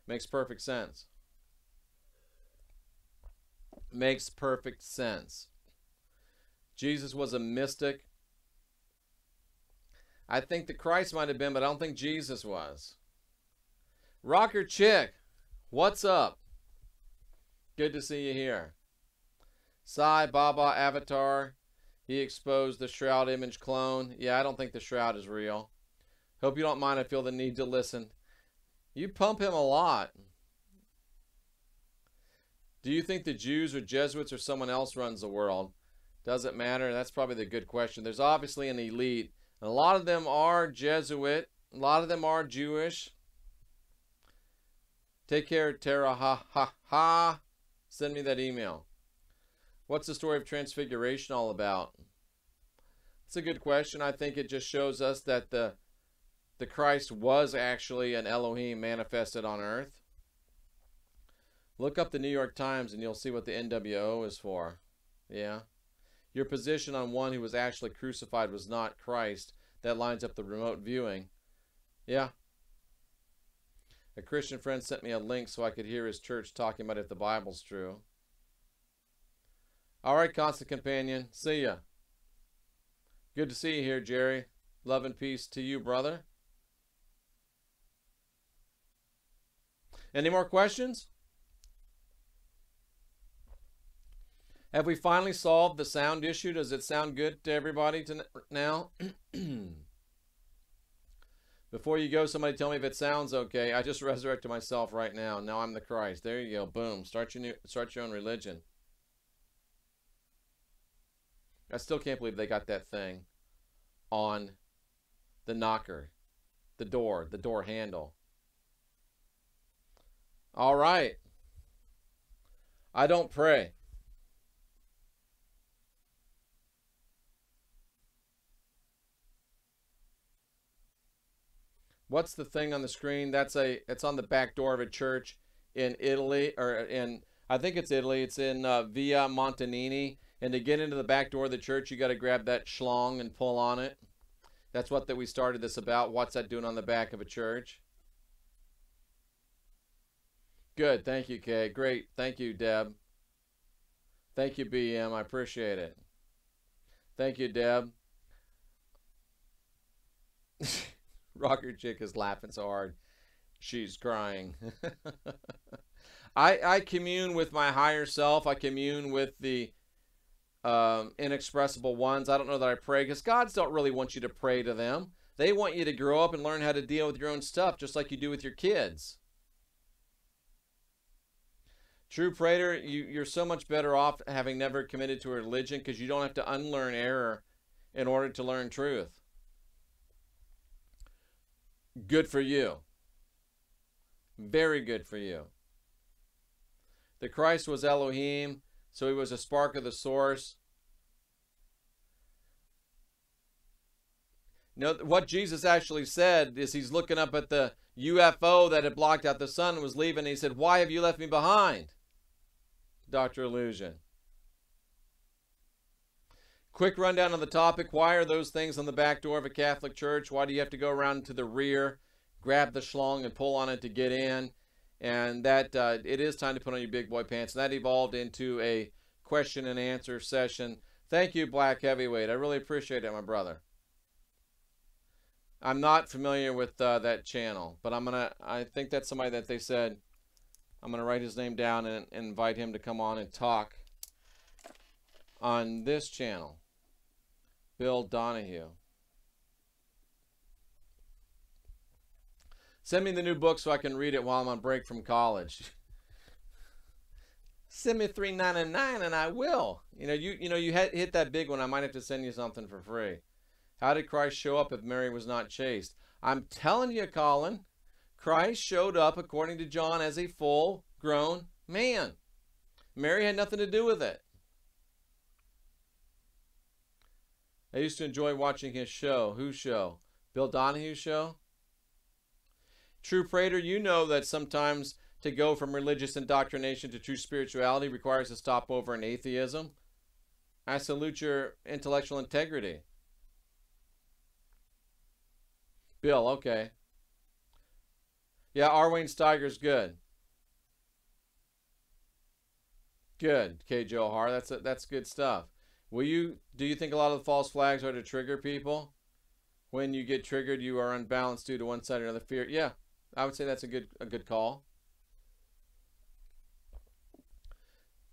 S1: Makes perfect sense. Makes perfect sense. Jesus was a mystic. I think the Christ might have been, but I don't think Jesus was. Rocker Chick, what's up? Good to see you here. Sai Baba Avatar, he exposed the Shroud image clone. Yeah, I don't think the Shroud is real. Hope you don't mind. I feel the need to listen. You pump him a lot. Do you think the Jews or Jesuits or someone else runs the world? Doesn't matter. That's probably the good question. There's obviously an elite. And a lot of them are Jesuit. A lot of them are Jewish. Take care, Tara. Ha, ha, ha. Send me that email. What's the story of Transfiguration all about? It's a good question. I think it just shows us that the Christ was actually an Elohim manifested on earth. Look up the New York Times and you'll see what the NWO is for. Yeah. Your position on one who was actually crucified was not Christ. That lines up the remote viewing. Yeah. A Christian friend sent me a link so I could hear his church talking about if the Bible's true. All right, Constant Companion. See ya. Good to see you here, Jerry. Love and peace to you, brother. Any more questions? Have we finally solved the sound issue? Does it sound good to everybody now? Before you go, somebody tell me if it sounds okay. I just resurrected myself right now. Now I'm the Christ. There you go. Boom. Start your own religion. I still can't believe they got that thing on the knocker, the door handle. All right. I don't pray. What's the thing on the screen? It's on the back door of a church in Italy, I think it's Italy. It's in Via Montanini. And to get into the back door of the church, you got to grab that schlong and pull on it. That's what we started this about. What's that doing on the back of a church? Good. Thank you, Kay. Great. Thank you, Deb. Thank you, BM. I appreciate it. Thank you, Deb. Rocker chick is laughing so hard she's crying. I commune with my higher self. I commune with the inexpressible ones. I don't know that I pray because gods don't really want you to pray to them. They want you to grow up and learn how to deal with your own stuff, just like you do with your kids. True prater, you're so much better off having never committed to a religion because you don't have to unlearn error in order to learn truth. Good for you. Very good for you. The Christ was Elohim, so he was a spark of the source. You know, what Jesus actually said is he's looking up at the UFO that had blocked out the sun and was leaving. And he said, "Why have you left me behind?" Dr. Illusion. Quick rundown on the topic. Why are those things on the back door of a Catholic church? Why do you have to go around to the rear, grab the schlong, and pull on it to get in? And that it is time to put on your big boy pants. And that evolved into a question and answer session. Thank you, Black Heavyweight. I really appreciate it, my brother. I'm not familiar with that channel, but I think that's somebody that they said, I'm going to write his name down and invite him to come on and talk on this channel. Bill Donahue. Send me the new book so I can read it while I'm on break from college. Send me $3.99 and I will. You hit that big one. I might have to send you something for free. How did Christ show up if Mary was not chaste? I'm telling you, Colin, Christ showed up, according to John, as a full-grown man. Mary had nothing to do with it. I used to enjoy watching his show. Whose show? Bill Donahue's show? True prater, you know that sometimes to go from religious indoctrination to true spirituality requires a stopover in atheism. I salute your intellectual integrity. Bill, okay. Yeah, R. Wayne Steiger's good. Good, K. Joe Har. That's good stuff. Do you think a lot of the false flags are to trigger people? When you get triggered, you are unbalanced due to one side or another fear. Yeah, I would say that's a good call.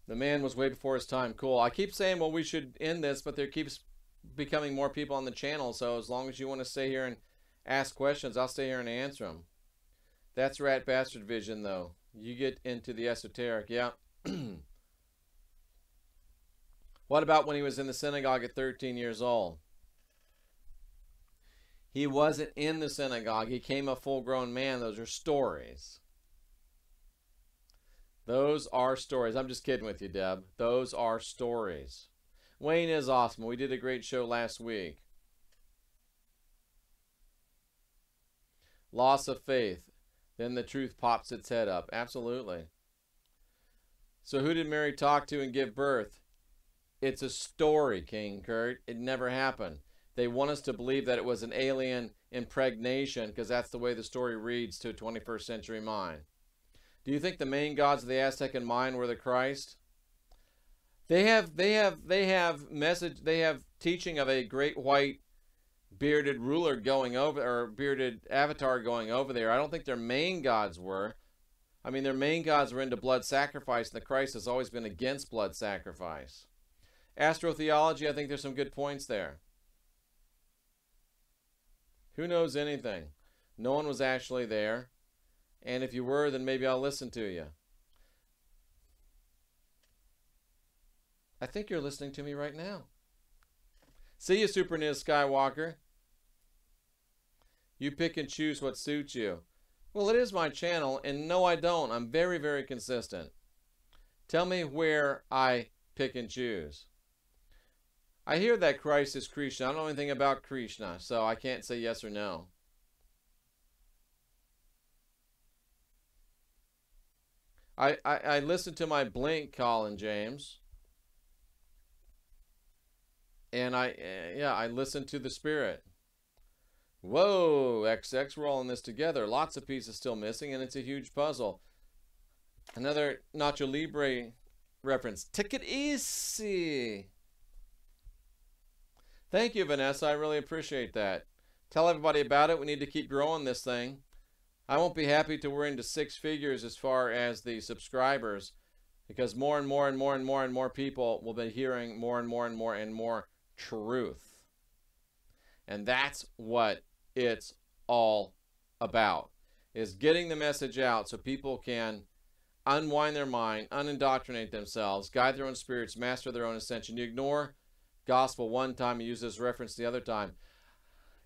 S1: The man was way before his time. Cool. I keep saying, well, we should end this, but there keeps becoming more people on the channel. So as long as you want to stay here and ask questions, I'll stay here and answer them. That's rat bastard vision, though. You get into the esoteric. Yeah. What about when he was in the synagogue at 13 years old? He wasn't in the synagogue. He became a full-grown man. Those are stories. Those are stories. I'm just kidding with you, Deb. Those are stories. Wayne is awesome. We did a great show last week. Loss of faith. Then the truth pops its head up. Absolutely. So who did Mary talk to and give birth? It's a story, King Kurt. It never happened. They want us to believe that it was an alien impregnation because that's the way the story reads to a 21st century mind. Do you think the main gods of the Aztec and Mayan were the Christ? They have teaching of a great white bearded ruler going over, or bearded avatar going over there. I don't think their main gods were. I mean, their main gods were into blood sacrifice, and the Christ has always been against blood sacrifice. Astrotheology, I think there's some good points there. Who knows anything? No one was actually there. And if you were, then maybe I'll listen to you. I think you're listening to me right now. See you, Super Niz Skywalker. You pick and choose what suits you. Well, it is my channel, and no, I don't. I'm very, very consistent. Tell me where I pick and choose. I hear that Christ is Krishna. I don't know anything about Krishna, so I can't say yes or no. I listen to my Blink, Colin James. And I listen to the Spirit. Whoa, XX, we're all in this together. Lots of pieces still missing, and it's a huge puzzle. Another Nacho Libre reference. Take it easy. Thank you, Vanessa. I really appreciate that. Tell everybody about it. We need to keep growing this thing. I won't be happy till we're into 6 figures as far as the subscribers, because more and more and more and more and more people will be hearing more and more and more and more truth. And that's what it's all about, is getting the message out so people can unwind their mind, unindoctrinate themselves, guide their own spirits, master their own ascension. You ignore gospel one time, you use this reference the other time.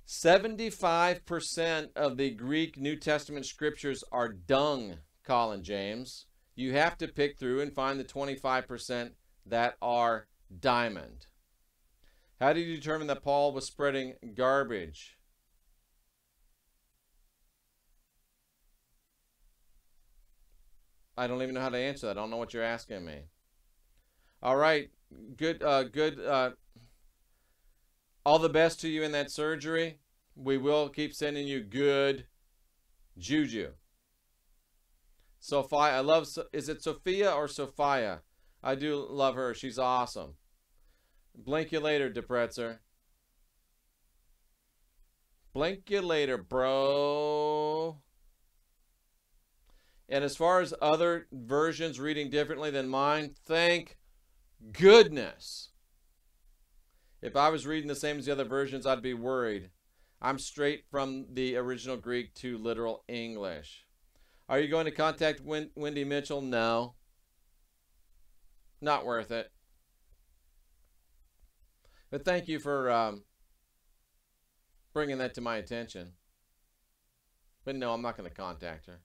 S1: 75% of the Greek New Testament scriptures are dung, Colin James. You have to pick through and find the 25% that are diamond. How do you determine that Paul was spreading garbage? I don't even know how to answer that. I don't know what you're asking me. All right. Good. All the best to you in that surgery. We will keep sending you good juju. Sophia, I love, is it Sophia or Sophia? I do love her. She's awesome. Blink you later, Depretzer. Blink you later, bro. And as far as other versions reading differently than mine, thank goodness. If I was reading the same as the other versions, I'd be worried. I'm straight from the original Greek to literal English. Are you going to contact Wendy Mitchell? No. Not worth it. But thank you for bringing that to my attention. But no, I'm not going to contact her.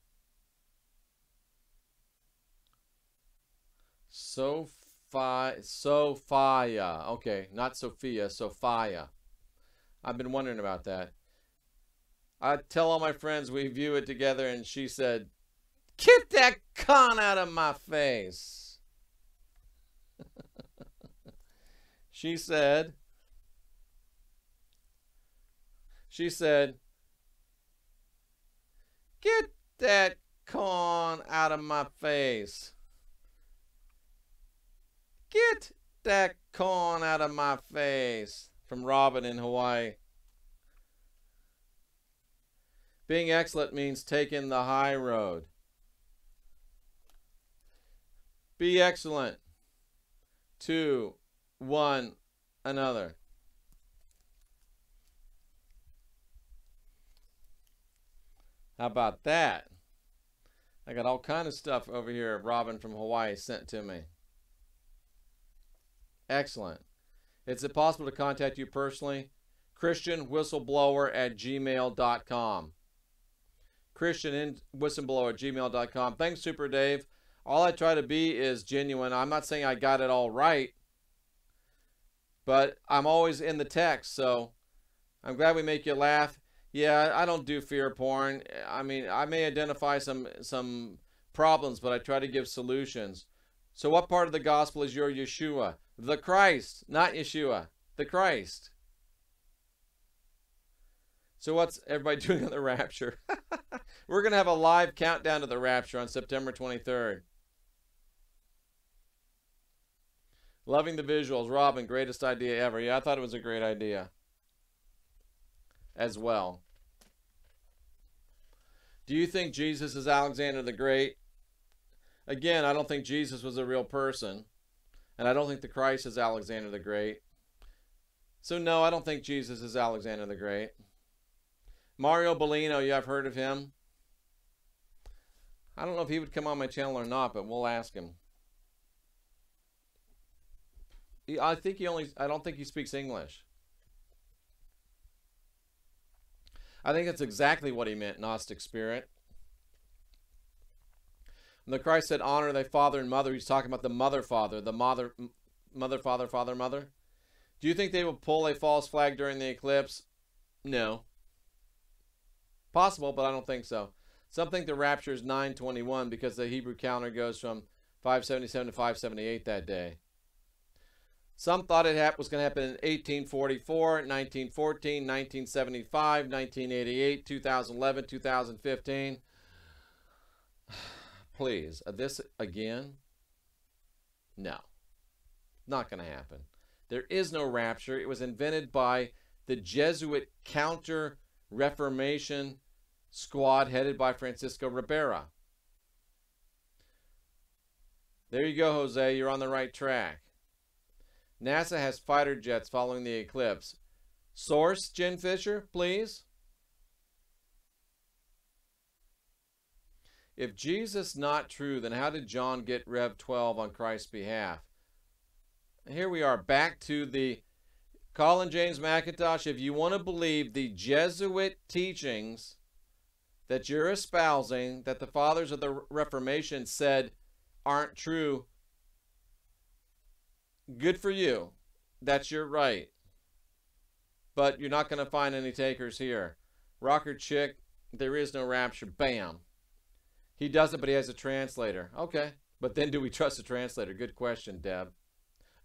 S1: Sophia. Okay, not Sophia, Sophia. I've been wondering about that. I tell all my friends we view it together, and she said, "Get that con out of my face." She said, "Get that con out of my face. Get that con out of my face." From Robin in Hawaii. Being excellent means taking the high road. Be excellent to one another. How about that? I got all kind of stuff over here Robin from Hawaii sent to me. Excellent. Is it possible to contact you personally? ChristianWhistleBlower@gmail.com. ChristianWhistleBlower@gmail.com. Thanks, Super Dave. All I try to be is genuine. I'm not saying I got it all right, but I'm always in the text, so I'm glad we make you laugh. Yeah, I don't do fear porn. I mean, I may identify some problems, but I try to give solutions. So what part of the gospel is your Yeshua? The Christ, not Yeshua. The Christ. So what's everybody doing on the rapture? We're going to have a live countdown to the rapture on September 23rd. Loving the visuals. Robin, greatest idea ever. Yeah, I thought it was a great idea as well. Do you think Jesus is Alexander the Great? Again, I don't think Jesus was a real person. And I don't think the Christ is Alexander the Great. So no, I don't think Jesus is Alexander the Great. Mario Bellino, you have heard of him? I don't know if he would come on my channel or not, but we'll ask him. I don't think he speaks English. I think that's exactly what he meant, Gnostic spirit. When the Christ said, honor thy father and mother, he's talking about the mother-father, the mother-father, father-mother. Do you think they will pull a false flag during the eclipse? No. Possible, but I don't think so. Some think the rapture is 9/21 because the Hebrew calendar goes from 577 to 578 that day. Some thought it was going to happen in 1844, 1914, 1975, 1988, 2011, 2015. Please, this again? No. Not going to happen. There is no rapture. It was invented by the Jesuit counter Reformation squad headed by Francisco Ribera. There you go, Jose. You're on the right track. NASA has fighter jets following the eclipse. Source, Jen Fisher, please. If Jesus not true, then how did John get Rev 12 on Christ's behalf? Here we are, back to the Colin James McIntosh. If you want to believe the Jesuit teachings that you're espousing, that the fathers of the Reformation said aren't true, good for you. That's your right. But you're not going to find any takers here. Rocker Chick, there is no rapture. Bam. He does it, but he has a translator. Okay. But then do we trust the translator? Good question, Deb.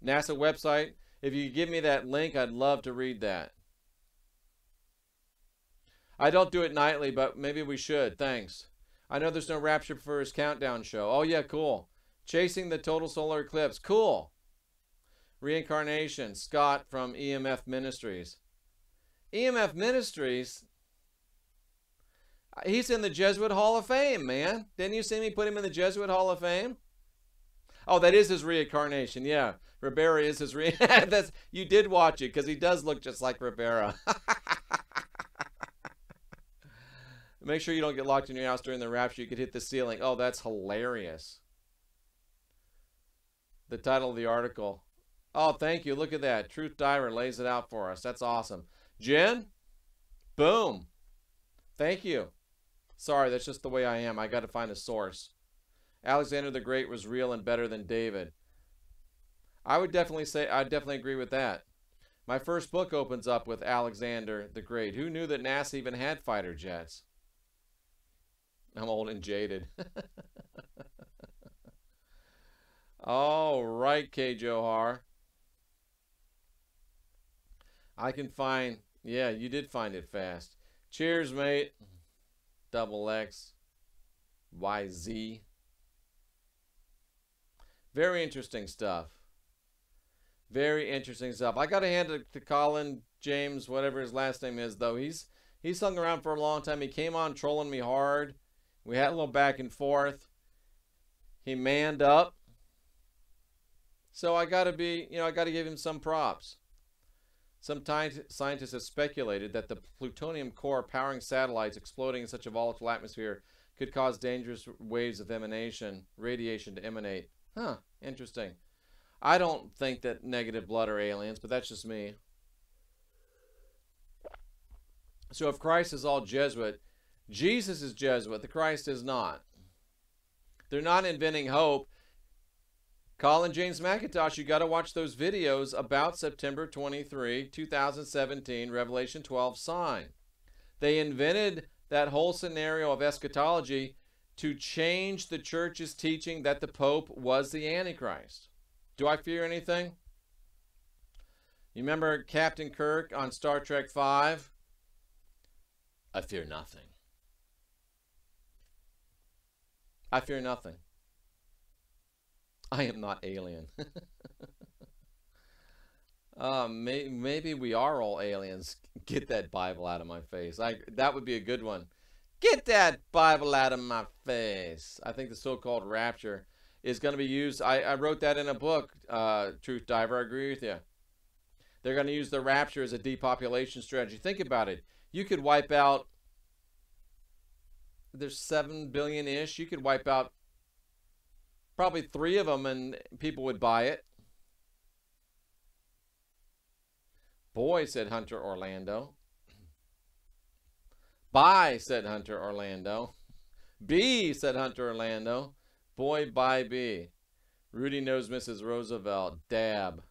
S1: NASA website. If you give me that link, I'd love to read that. I don't do it nightly, but maybe we should. Thanks. I know there's no rapture for his countdown show. Oh, yeah, cool. Chasing the total solar eclipse. Cool. Reincarnation. Scott from EMF Ministries. EMF Ministries? He's in the Jesuit Hall of Fame, man. Didn't you see me put him in the Jesuit Hall of Fame? Oh, that is his reincarnation. Yeah, Ribera is his That's you did watch it because he does look just like Ribera. Make sure you don't get locked in your house during the rapture. You could hit the ceiling. Oh, that's hilarious. The title of the article. Oh, thank you. Look at that. Truth Diver lays it out for us. That's awesome. Jen? Boom. Thank you. Sorry, that's just the way I am. I got to find a source. Alexander the Great was real and better than David. I would definitely say, I definitely agree with that. My first book opens up with Alexander the Great. Who knew that NASA even had fighter jets? I'm old and jaded. All right, K. Johar. I can find, yeah, you did find it fast. Cheers, mate. Double X. YZ. Very interesting stuff. Very interesting stuff. I got to hand it to Colin James, whatever his last name is, though. He's hung around for a long time. He came on trolling me hard. We had a little back and forth. He manned up. So I got to be, I got to give him some props. Some scientists have speculated that the plutonium core powering satellites exploding in such a volatile atmosphere could cause dangerous waves of radiation to emanate. Huh, interesting. I don't think that negative blood are aliens, but that's just me. So if Christ is all Jesuit, Jesus is Jesuit, the Christ is not. They're not inventing hope. Colin James McIntosh, you got to watch those videos about September 23, 2017, Revelation 12 sign. They invented that whole scenario of eschatology to change the church's teaching that the Pope was the Antichrist. Do I fear anything? You remember Captain Kirk on Star Trek V? I fear nothing. I fear nothing. I am not alien. Maybe we are all aliens. Get that Bible out of my face. That would be a good one. Get that Bible out of my face. I think the so-called rapture is going to be used. I wrote that in a book, Truth Diver. I agree with you. They're going to use the rapture as a depopulation strategy. Think about it. You could wipe out, there's 7 billion-ish. You could wipe out probably 3 of them and people would buy it. Boy, said Hunter Orlando. Buy, said Hunter Orlando. B, said Hunter Orlando. Boy, buy B. Rudy knows Mrs. Roosevelt. Dab.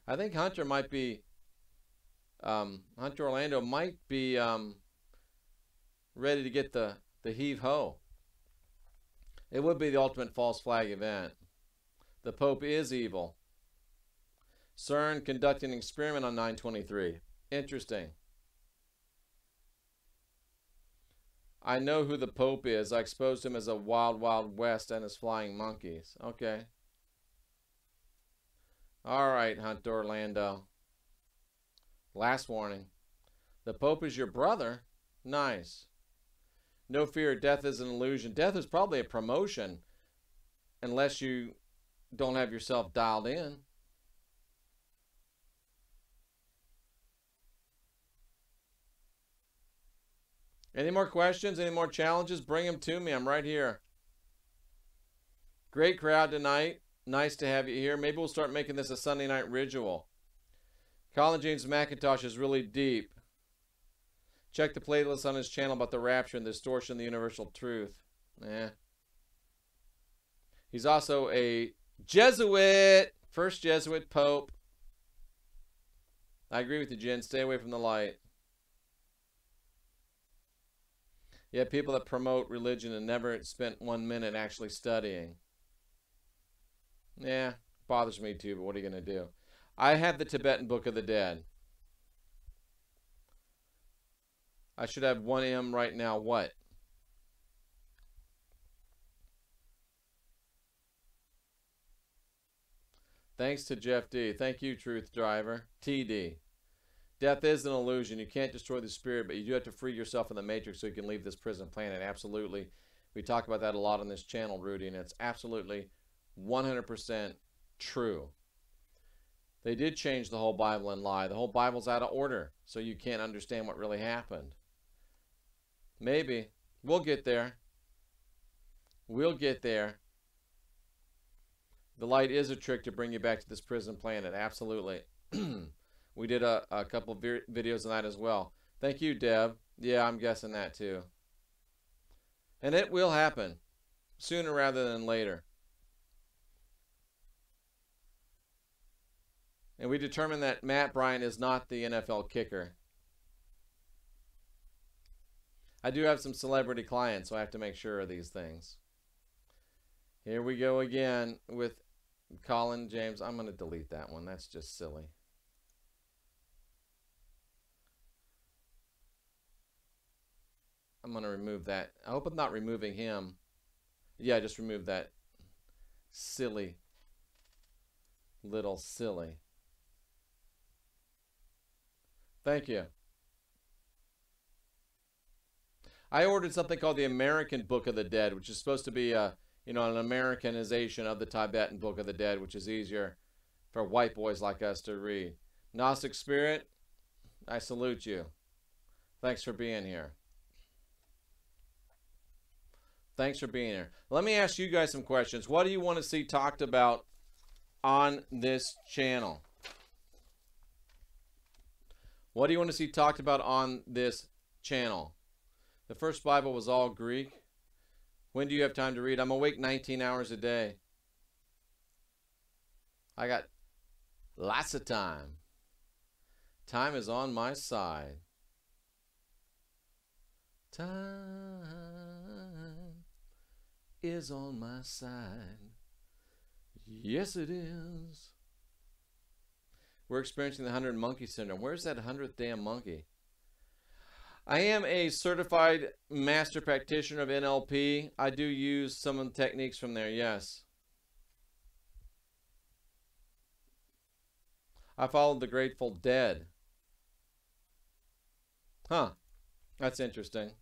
S1: I think Hunter might be, Hunter Orlando might be ready to get the heave-ho. It would be the ultimate false flag event. The Pope is evil. CERN conducting an experiment on 9/23. Interesting. I know who the Pope is. I exposed him as a wild, wild west and his flying monkeys. Okay. All right, Hunter Orlando. Last warning. The Pope is your brother? Nice. No fear, death is an illusion. Death is probably a promotion unless you don't have yourself dialed in. Any more questions? Any more challenges? Bring them to me. I'm right here. Great crowd tonight. Nice to have you here. Maybe we'll start making this a Sunday night ritual. Colin James McIntosh is really deep. Check the playlist on his channel about the rapture and the distortion of the universal truth. He's also a Jesuit. First Jesuit Pope. I agree with you, Jen. Stay away from the light. You have people that promote religion and never spent 1 minute actually studying. Yeah, bothers me too, but what are you going to do? I have the Tibetan Book of the Dead. I should have 1M right now. What? Thanks to Jeff D. Thank you, Truth Driver. TD. Death is an illusion. You can't destroy the spirit, but you do have to free yourself from the matrix so you can leave this prison planet. Absolutely. We talk about that a lot on this channel, Rudy, and it's absolutely 100% true. They did change the whole Bible and lie. The whole Bible's out of order, so you can't understand what really happened. Maybe. We'll get there. We'll get there. The light is a trick to bring you back to this prison planet. Absolutely. We did a couple of videos on that as well. Thank you, Deb. Yeah, I'm guessing that too. And it will happen sooner rather than later. And we determined that Matt Bryant is not the NFL kicker. I do have some celebrity clients, so I have to make sure of these things. Here we go again with Colin James. I'm going to delete that one. That's just silly. I'm going to remove that. I hope I'm not removing him. Yeah, just remove that silly, little silly. Thank you. I ordered something called the American Book of the Dead, which is supposed to be an Americanization of the Tibetan Book of the Dead, which is easier for white boys like us to read. Gnostic Spirit, I salute you. Thanks for being here. Thanks for being here. Let me ask you guys some questions. What do you want to see talked about on this channel? What do you want to see talked about on this channel? The first Bible was all Greek. When do you have time to read? I'm awake 19 hours a day. I got lots of time. Time is on my side. Time is on my side. Yes, it is. We're experiencing the 100 monkey syndrome. Where's that 100th damn monkey? I am a certified master practitioner of NLP. I do use some of the techniques from there, yes. I followed the Grateful Dead. Huh. That's interesting.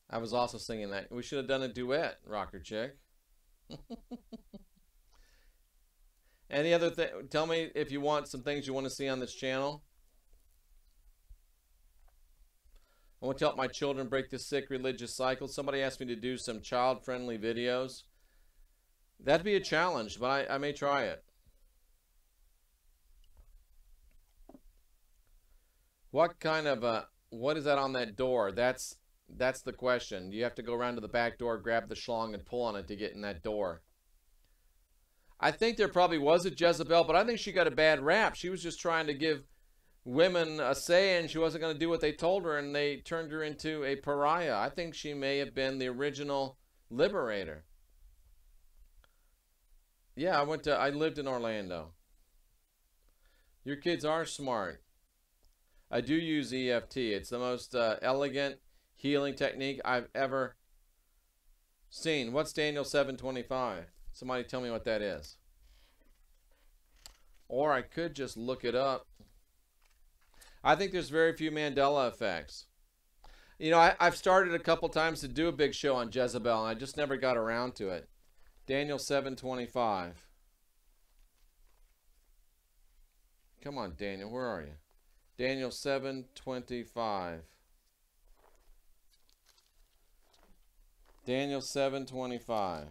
S1: I was also singing that. We should have done a duet, Rocker Chick. Any other thing? Tell me if you want some things you want to see on this channel. I want to help my children break this sick religious cycle. Somebody asked me to do some child-friendly videos. That'd be a challenge, but I may try it. What kind of what is that on that door? That's the question. You have to go around to the back door, grab the schlong, and pull on it to get in that door. I think there probably was a Jezebel, but I think she got a bad rap. She was just trying to give women a say, and she wasn't going to do what they told her, and they turned her into a pariah. I think she may have been the original liberator. Yeah, I lived in Orlando. Your kids are smart. I do use EFT. It's the most elegant healing technique I've ever seen. What's Daniel 7:25? Somebody tell me what that is. Or I could just look it up. I think there's very few Mandela effects. You know, I've started a couple times to do a big show on Jezebel, and I just never got around to it. Daniel 7:25. Come on, Daniel, where are you? Daniel 7:25. Daniel 7:25.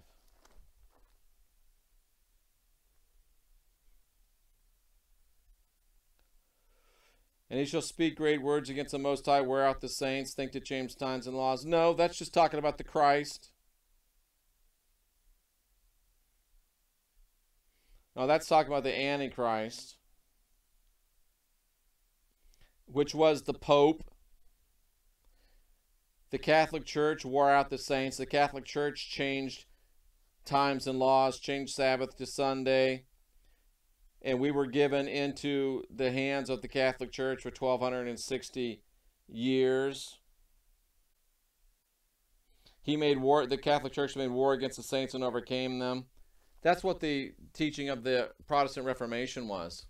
S1: And he shall speak great words against the Most High, wear out the saints, think to change times and laws. No, that's just talking about the Christ. No, that's talking about the Antichrist, which was the Pope. The Catholic Church wore out the saints. The Catholic Church changed times and laws, changed Sabbath to Sunday. And we were given into the hands of the Catholic Church for 1,260 years. He made war. The Catholic Church made war against the saints and overcame them. That's what the teaching of the Protestant Reformation was.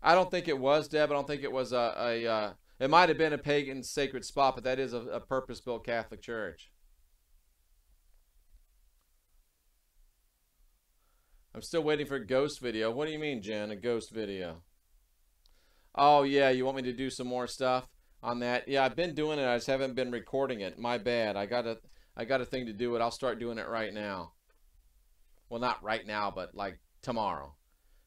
S1: I don't think it was, Deb. I don't think it was it might have been a pagan sacred spot, but that is a purpose-built Catholic church. I'm still waiting for a ghost video. What do you mean, Jen? A ghost video? Oh, yeah, you want me to do some more stuff on that? Yeah, I've been doing it. I just haven't been recording it. My bad. I got a thing to do it. I'll start doing it right now. Well, not right now, but like tomorrow.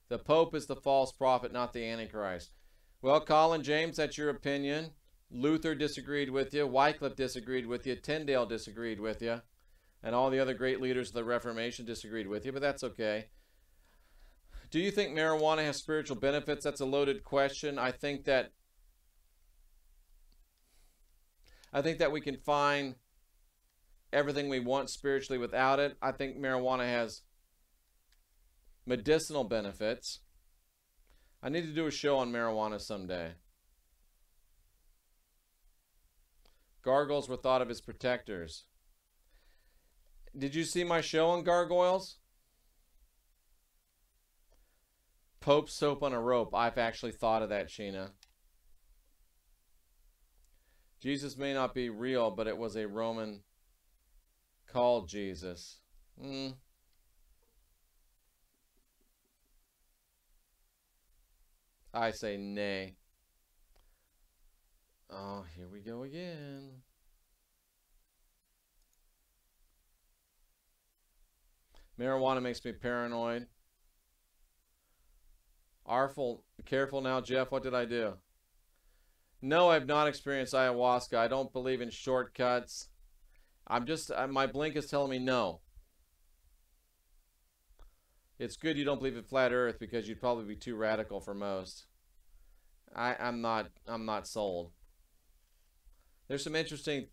S1: The Pope is the false prophet, not the Antichrist. Well, Colin James, that's your opinion. Luther disagreed with you. Wycliffe disagreed with you. Tyndale disagreed with you. And all the other great leaders of the Reformation disagreed with you, but that's okay. Do you think marijuana has spiritual benefits? That's a loaded question. I think that we can find everything we want spiritually without it. I think marijuana has medicinal benefits. I need to do a show on marijuana someday. Gargoyles were thought of as protectors. Did you see my show on gargoyles? Pope soap on a rope. I've actually thought of that, Sheena. Jesus may not be real, but it was a Roman called Jesus. I say nay. Oh, here we go again. Marijuana makes me paranoid. Careful now, Jeff. What did I do? No, I've not experienced ayahuasca. I don't believe in shortcuts. My blink is telling me no. It's good you don't believe in flat earth because you'd probably be too radical for most. I'm not sold. There's some interesting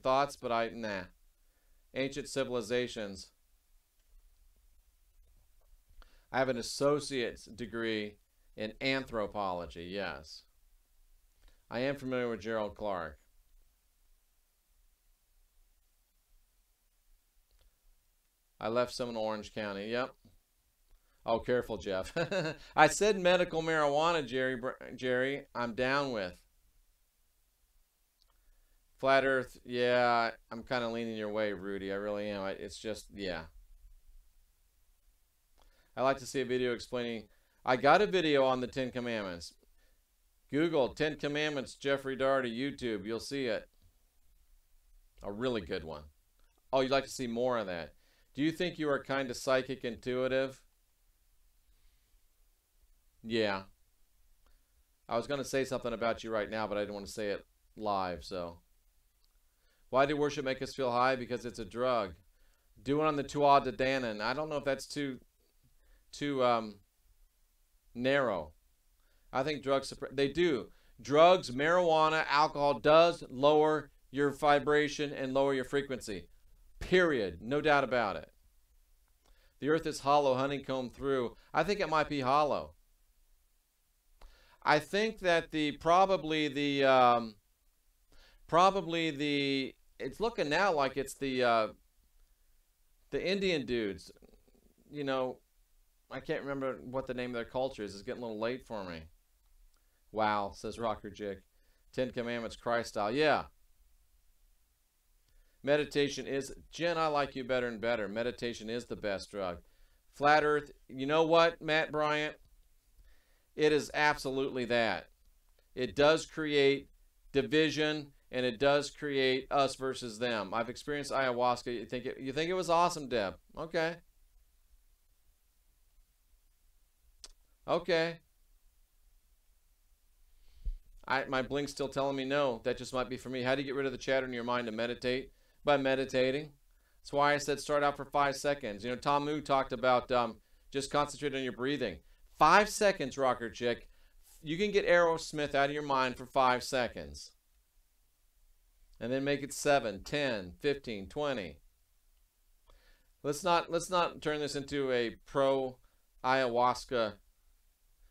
S1: thoughts, but nah. Ancient civilizations. I have an associate's degree in anthropology, yes. I am familiar with Gerald Clark. I left some in Orange County, yep. Oh, careful, Jeff. I said medical marijuana, Jerry. I'm down with. Flat Earth, yeah, I'm kind of leaning your way, Rudy. I really am. It's just, yeah. I like to see a video explaining. I got a video on the 10 Commandments. Google 10 Commandments Jeffrey Daugherty YouTube. You'll see it. A really good one. Oh, you'd like to see more of that. Do you think you are kind of psychic intuitive? Yeah. I was going to say something about you right now, but I didn't want to say it live, so. Why do worship make us feel high? Because it's a drug. Do it on the Tuatha De Danann. I don't know if that's too narrow. I think drugs, they do. Drugs, marijuana, alcohol does lower your vibration and lower your frequency. Period. No doubt about it. The earth is hollow, honeycombed through. I think it might be hollow. I think that it's looking now like it's the Indian dudes, you know, I can't remember what the name of their culture is. It's getting a little late for me. Wow, says Rocker Chick. 10 Commandments, Christ style. Yeah. Meditation is, Jen, I like you better and better. Meditation is the best drug. Flat Earth, you know what, Matt Bryant? It is absolutely that. It does create division, and it does create us versus them. I've experienced ayahuasca. You think it was awesome, Deb? Okay. Okay. My blink's still telling me no. That just might be for me. How do you get rid of the chatter in your mind to meditate? By meditating. That's why I said start out for 5 seconds. You know, Tom Moo talked about just concentrate on your breathing. 5 seconds, Rocker Chick. You can get Aerosmith out of your mind for 5 seconds. And then make it 7, 10, 15, 20. Let's not turn this into a pro ayahuasca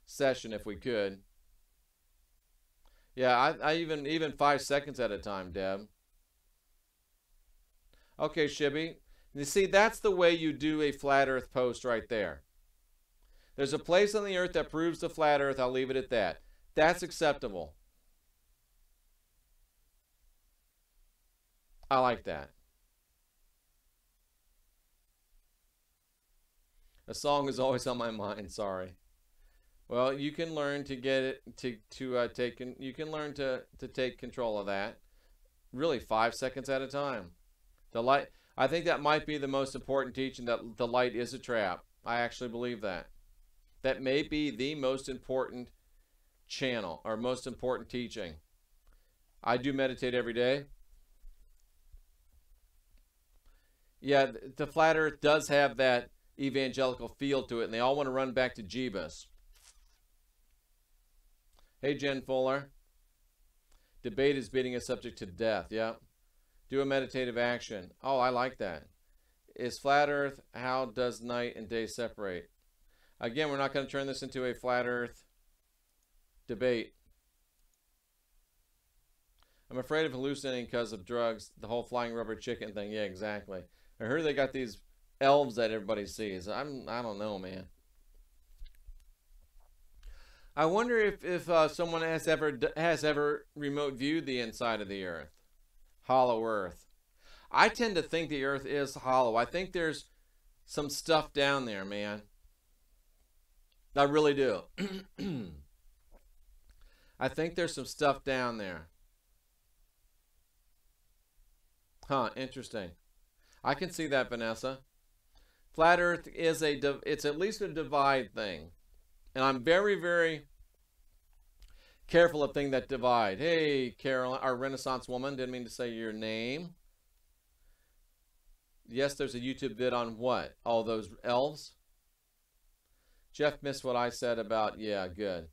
S1: session if we could. Yeah, I even 5 seconds at a time, Deb. Okay, Shibby. You see, that's the way you do a flat earth post right there. There's a place on the earth that proves the flat earth. I'll leave it at that. That's acceptable. I like that. A song is always on my mind. Sorry. Well, you can learn to get it you can learn to take control of that. Really, 5 seconds at a time. The light. I think that might be the most important teaching, that the light is a trap. I actually believe that. That may be the most important channel or most important teaching. I do meditate every day. Yeah, the flat earth does have that evangelical feel to it, and they all want to run back to Jeebus. Hey, Jen Fuller. Debate is beating a subject to death. Yeah. Do a meditative action. Oh, I like that. Is flat earth, how does night and day separate? Again, we're not going to turn this into a flat earth debate. I'm afraid of hallucinating because of drugs. The whole flying rubber chicken thing. Yeah, exactly. I heard they got these elves that everybody sees. I don't know, man. I wonder if someone has ever remote viewed the inside of the earth. Hollow earth. I tend to think the earth is hollow. I think there's some stuff down there, man. I really do. I think there's some stuff down there. Huh, interesting. I can see that, Vanessa. Flat earth is it's at least a divide thing. And I'm very, very careful of things that divide. Hey, Caroline, our Renaissance woman, didn't mean to say your name. Yes, there's a YouTube vid on what? All those elves? Jeff missed what I said about, yeah, good.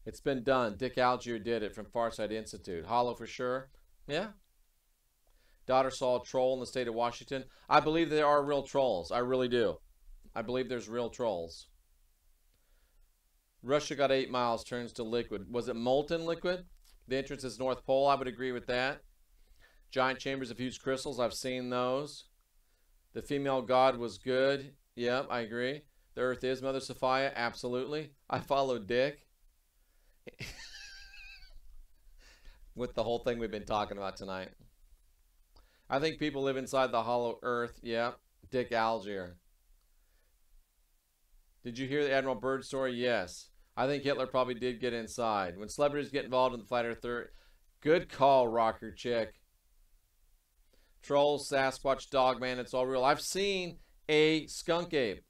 S1: It's been done. Dick Algier did it from Farside Institute. Hollow for sure. Yeah. Daughter saw a troll in the state of Washington. I believe there are real trolls. I really do. I believe there's real trolls. Russia got 8 miles, turns to liquid. Was it molten liquid? The entrance is North Pole. I would agree with that. Giant chambers of huge crystals. I've seen those. The female god was good. Yep, I agree. The earth is Mother Sophia. Absolutely. I follow Dick. With the whole thing we've been talking about tonight. I think people live inside the hollow earth. Yep. Dick Algier. Did you hear the Admiral Byrd story? Yes. I think Hitler probably did get inside. When celebrities get involved in the flat earth theory. Good call, Rocker Chick. Trolls, Sasquatch, Dogman, it's all real. I've seen a skunk ape.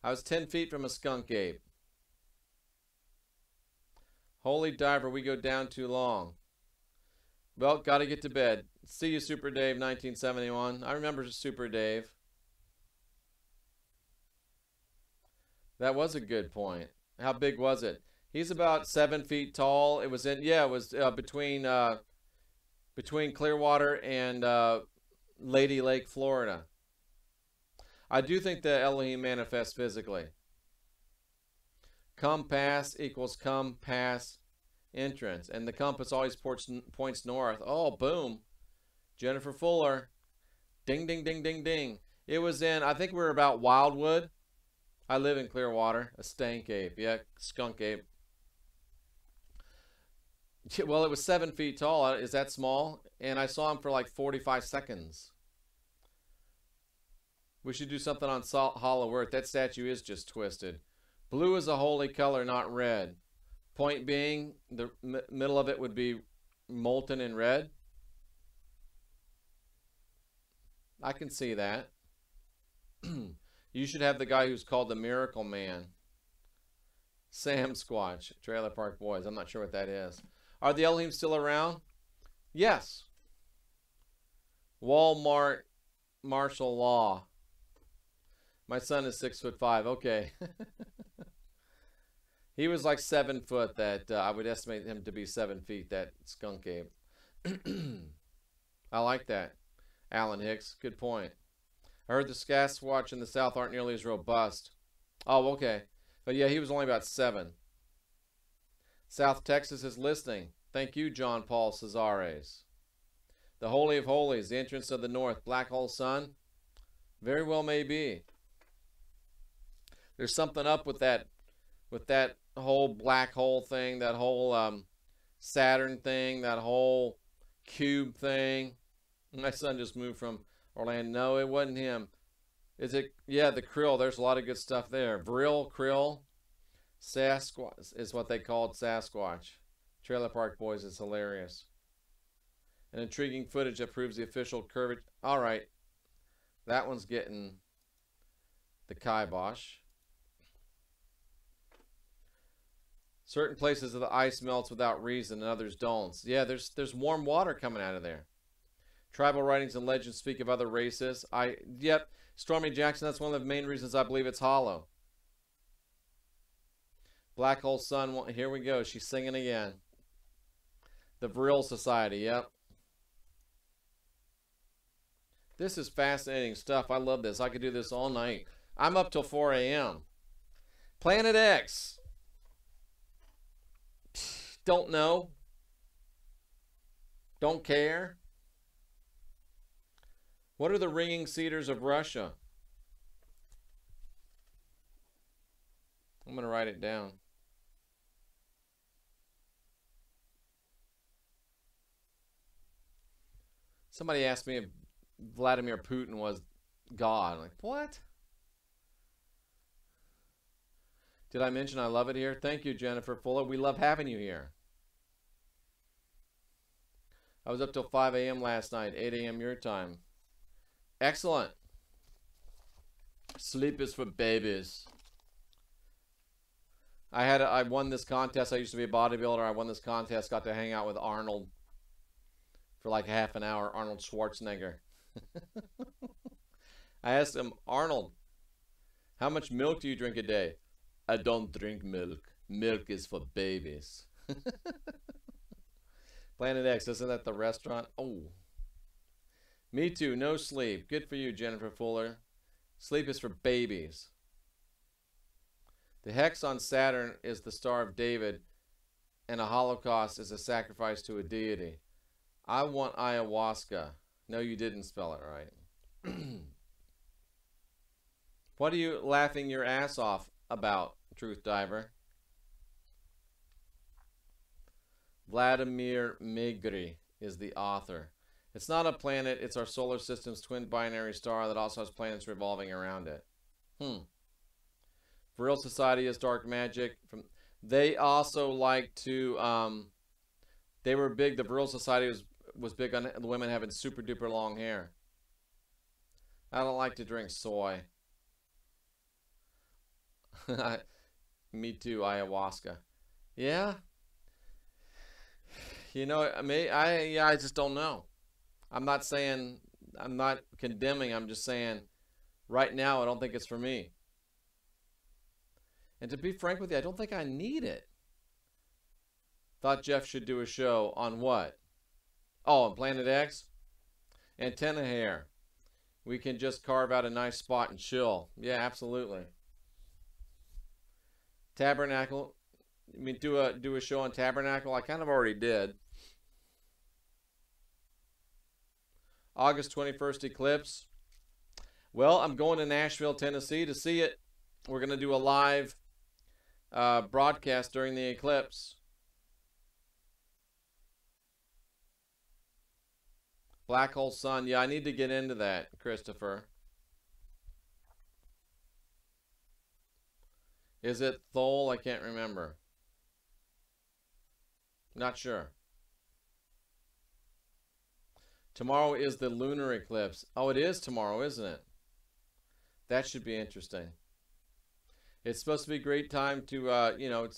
S1: I was 10 feet from a skunk ape. Holy diver, we go down too long. Well, gotta get to bed. See you, Super Dave, 1971. I remember Super Dave. That was a good point. How big was it? He's about 7 feet tall. It was in, yeah, it was between Clearwater and Lady Lake, Florida. I do think that Elohim manifests physically. Compass equals compass entrance. And the compass always points north. Oh, boom. Jennifer Fuller. Ding, ding, ding, ding, ding. It was in, I think we were about Wildwood. I live in Clearwater. A stank ape. Yeah, skunk ape. Well, it was 7 feet tall. Is that small? And I saw him for like 45 seconds. We should do something on Hollow Earth. That statue is just twisted. Blue is a holy color, not red. Point being, the middle of it would be molten in red. I can see that. You should have the guy who's called the Miracle Man. Sam Squatch, Trailer Park Boys. I'm not sure what that is. Are the Elohim still around? Yes. Walmart martial law. My son is 6'5". Okay. He was like 7 foot. That I would estimate him to be 7 feet. That skunk ape. I like that, Alan Hicks. Good point. I heard the Sasquatch in the South aren't nearly as robust. Oh, okay. But yeah, he was only about 7. South Texas is listening. Thank you, John Paul Cesares. The Holy of Holies, the entrance of the North, Black Hole Sun. Very well may be. There's something up with that whole black hole thing, that whole Saturn thing, that whole cube thing. My son just moved from Orlando. No, it wasn't him. Is it? Yeah, the krill. There's a lot of good stuff there. Vril, krill, Sasquatch is what they called Sasquatch. Trailer Park Boys is hilarious. An intriguing footage that proves the official curvature. All right, that one's getting the kibosh. Certain places of the ice melts without reason and others don't. Yeah, there's warm water coming out of there. Tribal writings and legends speak of other races. Yep, Stormy Jackson, that's one of the main reasons I believe it's hollow. Black Hole Sun, here we go. She's singing again. The Vril Society, yep. This is fascinating stuff. I love this. I could do this all night. I'm up till 4 a.m. Planet X. Don't know. Don't care. What are the ringing cedars of Russia? I'm going to write it down. Somebody asked me if Vladimir Putin was God. I'm like, what? Did I mention I love it here? Thank you, Jennifer Fuller. We love having you here. I was up till 5 a.m. last night, 8 a.m. your time. Excellent. Sleep is for babies. I won this contest. I used to be a bodybuilder. I won this contest. Got to hang out with Arnold for like half an hour. Arnold Schwarzenegger. I asked him, Arnold, how much milk do you drink a day? I don't drink milk. Milk is for babies. Planet X, isn't that the restaurant? Oh. Me too, no sleep. Good for you, Jennifer Fuller. Sleep is for babies. The hex on Saturn is the Star of David, and a Holocaust is a sacrifice to a deity. I want ayahuasca. No, you didn't spell it right. What are you laughing your ass off about, Truth Diver? Vladimir Migri is the author. It's not a planet, it's our solar system's twin binary star that also has planets revolving around it. Vril Society is dark magic. They also like to, they were big, the Vril Society was big on the women having super duper long hair. I don't like to drink soy. Me too, ayahuasca. Yeah. You know, I just don't know. I'm not saying, I'm not condemning, I'm just saying right now I don't think it's for me. And to be frank with you, I don't think I need it. Thought Jeff should do a show on what? Oh, on Planet X? Antenna hair. We can just carve out a nice spot and chill. Yeah, absolutely. Tabernacle. I mean, do a show on Tabernacle? I kind of already did. August 21st eclipse. Well, I'm going to Nashville, Tennessee to see it. We're going to do a live broadcast during the eclipse. Black hole sun. Yeah, I need to get into that, Christopher. Is it Thole? I can't remember. Not sure. Tomorrow is the lunar eclipse. Oh, it is tomorrow, isn't it? That should be interesting. It's supposed to be a great time to, you know,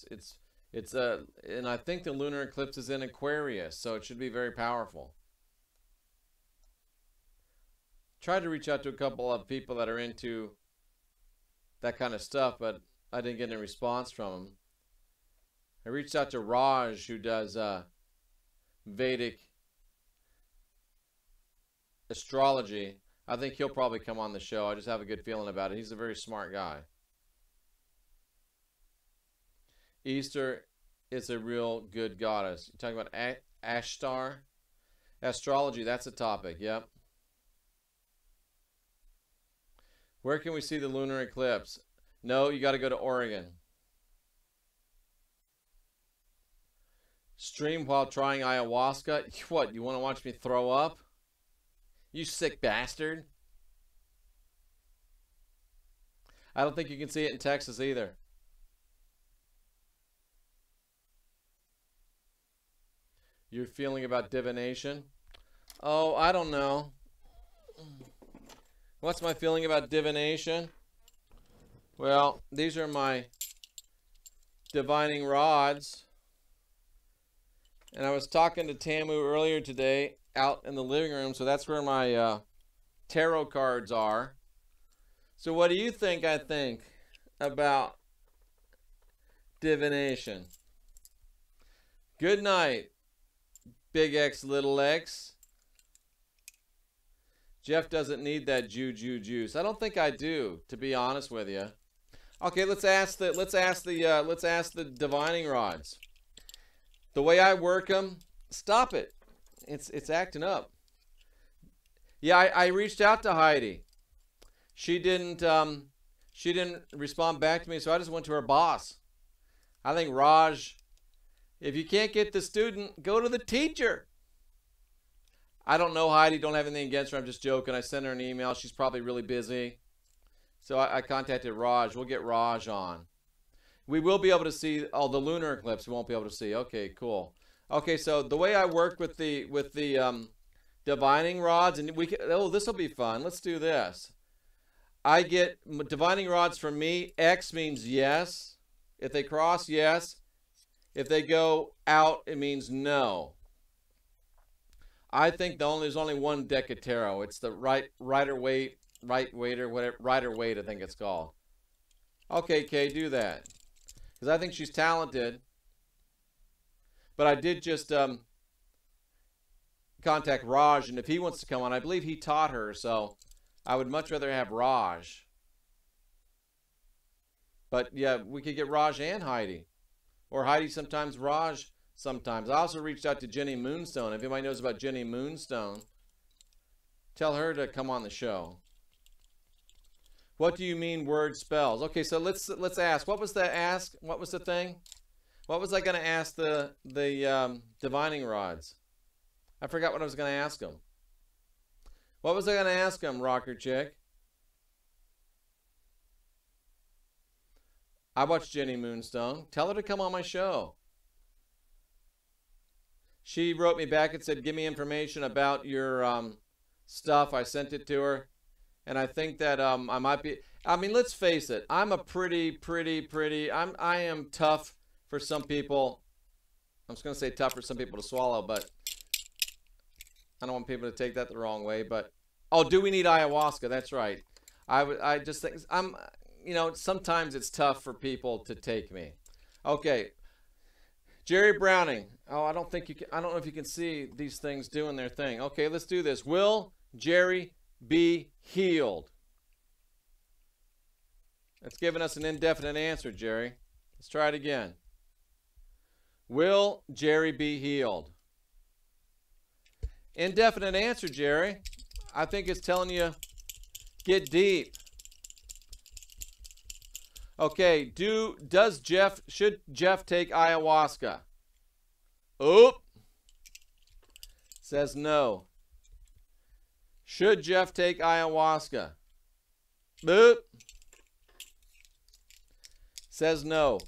S1: and I think the lunar eclipse is in Aquarius, so it should be very powerful. Tried to reach out to a couple of people that are into that kind of stuff, but I didn't get any response from them. I reached out to Raj, who does Vedic astrology. I think he'll probably come on the show. I just have a good feeling about it. He's a very smart guy. Easter is a real good goddess. You're talking about Ashtar? Astrology, that's a topic, yep. Where can we see the lunar eclipse? No, you got to go to Oregon. Stream while trying ayahuasca? What, you want to watch me throw up? You sick bastard. I don't think you can see it in Texas either. Your feeling about divination? Oh, I don't know. What's my feeling about divination? Well, these are my divining rods. And I was talking to Tamu earlier today out in the living room, so that's where my tarot cards are. So what do you think I think about divination? Good night, Big X, Little X. Jeff doesn't need that juju juice. I don't think I do, to be honest with you. Okay, let's ask the divining rods. The way I work them, stop it. It's acting up. Yeah, I reached out to Heidi. She didn't respond back to me, so I just went to her boss. I think Raj, if you can't get the student, go to the teacher. I don't know Heidi, don't have anything against her. I'm just joking. I sent her an email. She's probably really busy. So I contacted Raj. We'll get Raj on. We will be able to see the lunar eclipse. We won't be able to see. Okay, cool. Okay, so the way I work with the divining rods, and this will be fun. Let's do this. I get divining rods from me. X means yes. If they cross, yes. If they go out, it means no. I think there's only one deck of tarot. It's the Rider Waite, whatever, Rider Waite, I think it's called. Okay, Kay, do that. Because I think she's talented. But I did just contact Raj, and if he wants to come on, I believe he taught her, so I would much rather have Raj. But yeah, we could get Raj and Heidi. Or Heidi sometimes, Raj sometimes. I also reached out to Jenny Moonstone. If anybody knows about Jenny Moonstone, tell her to come on the show. What do you mean word spells? Okay, so let's ask. What was the ask? What was the thing? What was I going to ask the divining rods? I forgot what I was going to ask them. What was I going to ask them, Rocker Chick? I watched Jenny Moonstone. Tell her to come on my show. She wrote me back and said, give me information about your stuff. I sent it to her. And I think that I might be, I mean, let's face it. I'm a I am tough for some people. I'm just going to say tough for some people to swallow, but I don't want people to take that the wrong way. But, oh, do we need ayahuasca? That's right. I just think, you know, sometimes it's tough for people to take me. Okay. Jerry Browning. Oh, I don't know if you can see these things doing their thing. Okay, let's do this. Will Jerry be healed? That's giving us an indefinite answer, Jerry. Let's try it again. Will Jerry be healed? Indefinite answer, Jerry. I think it's telling you Get deep. Okay, should Jeff take ayahuasca? Oop. Says no. Should Jeff take ayahuasca? Boop. Says no.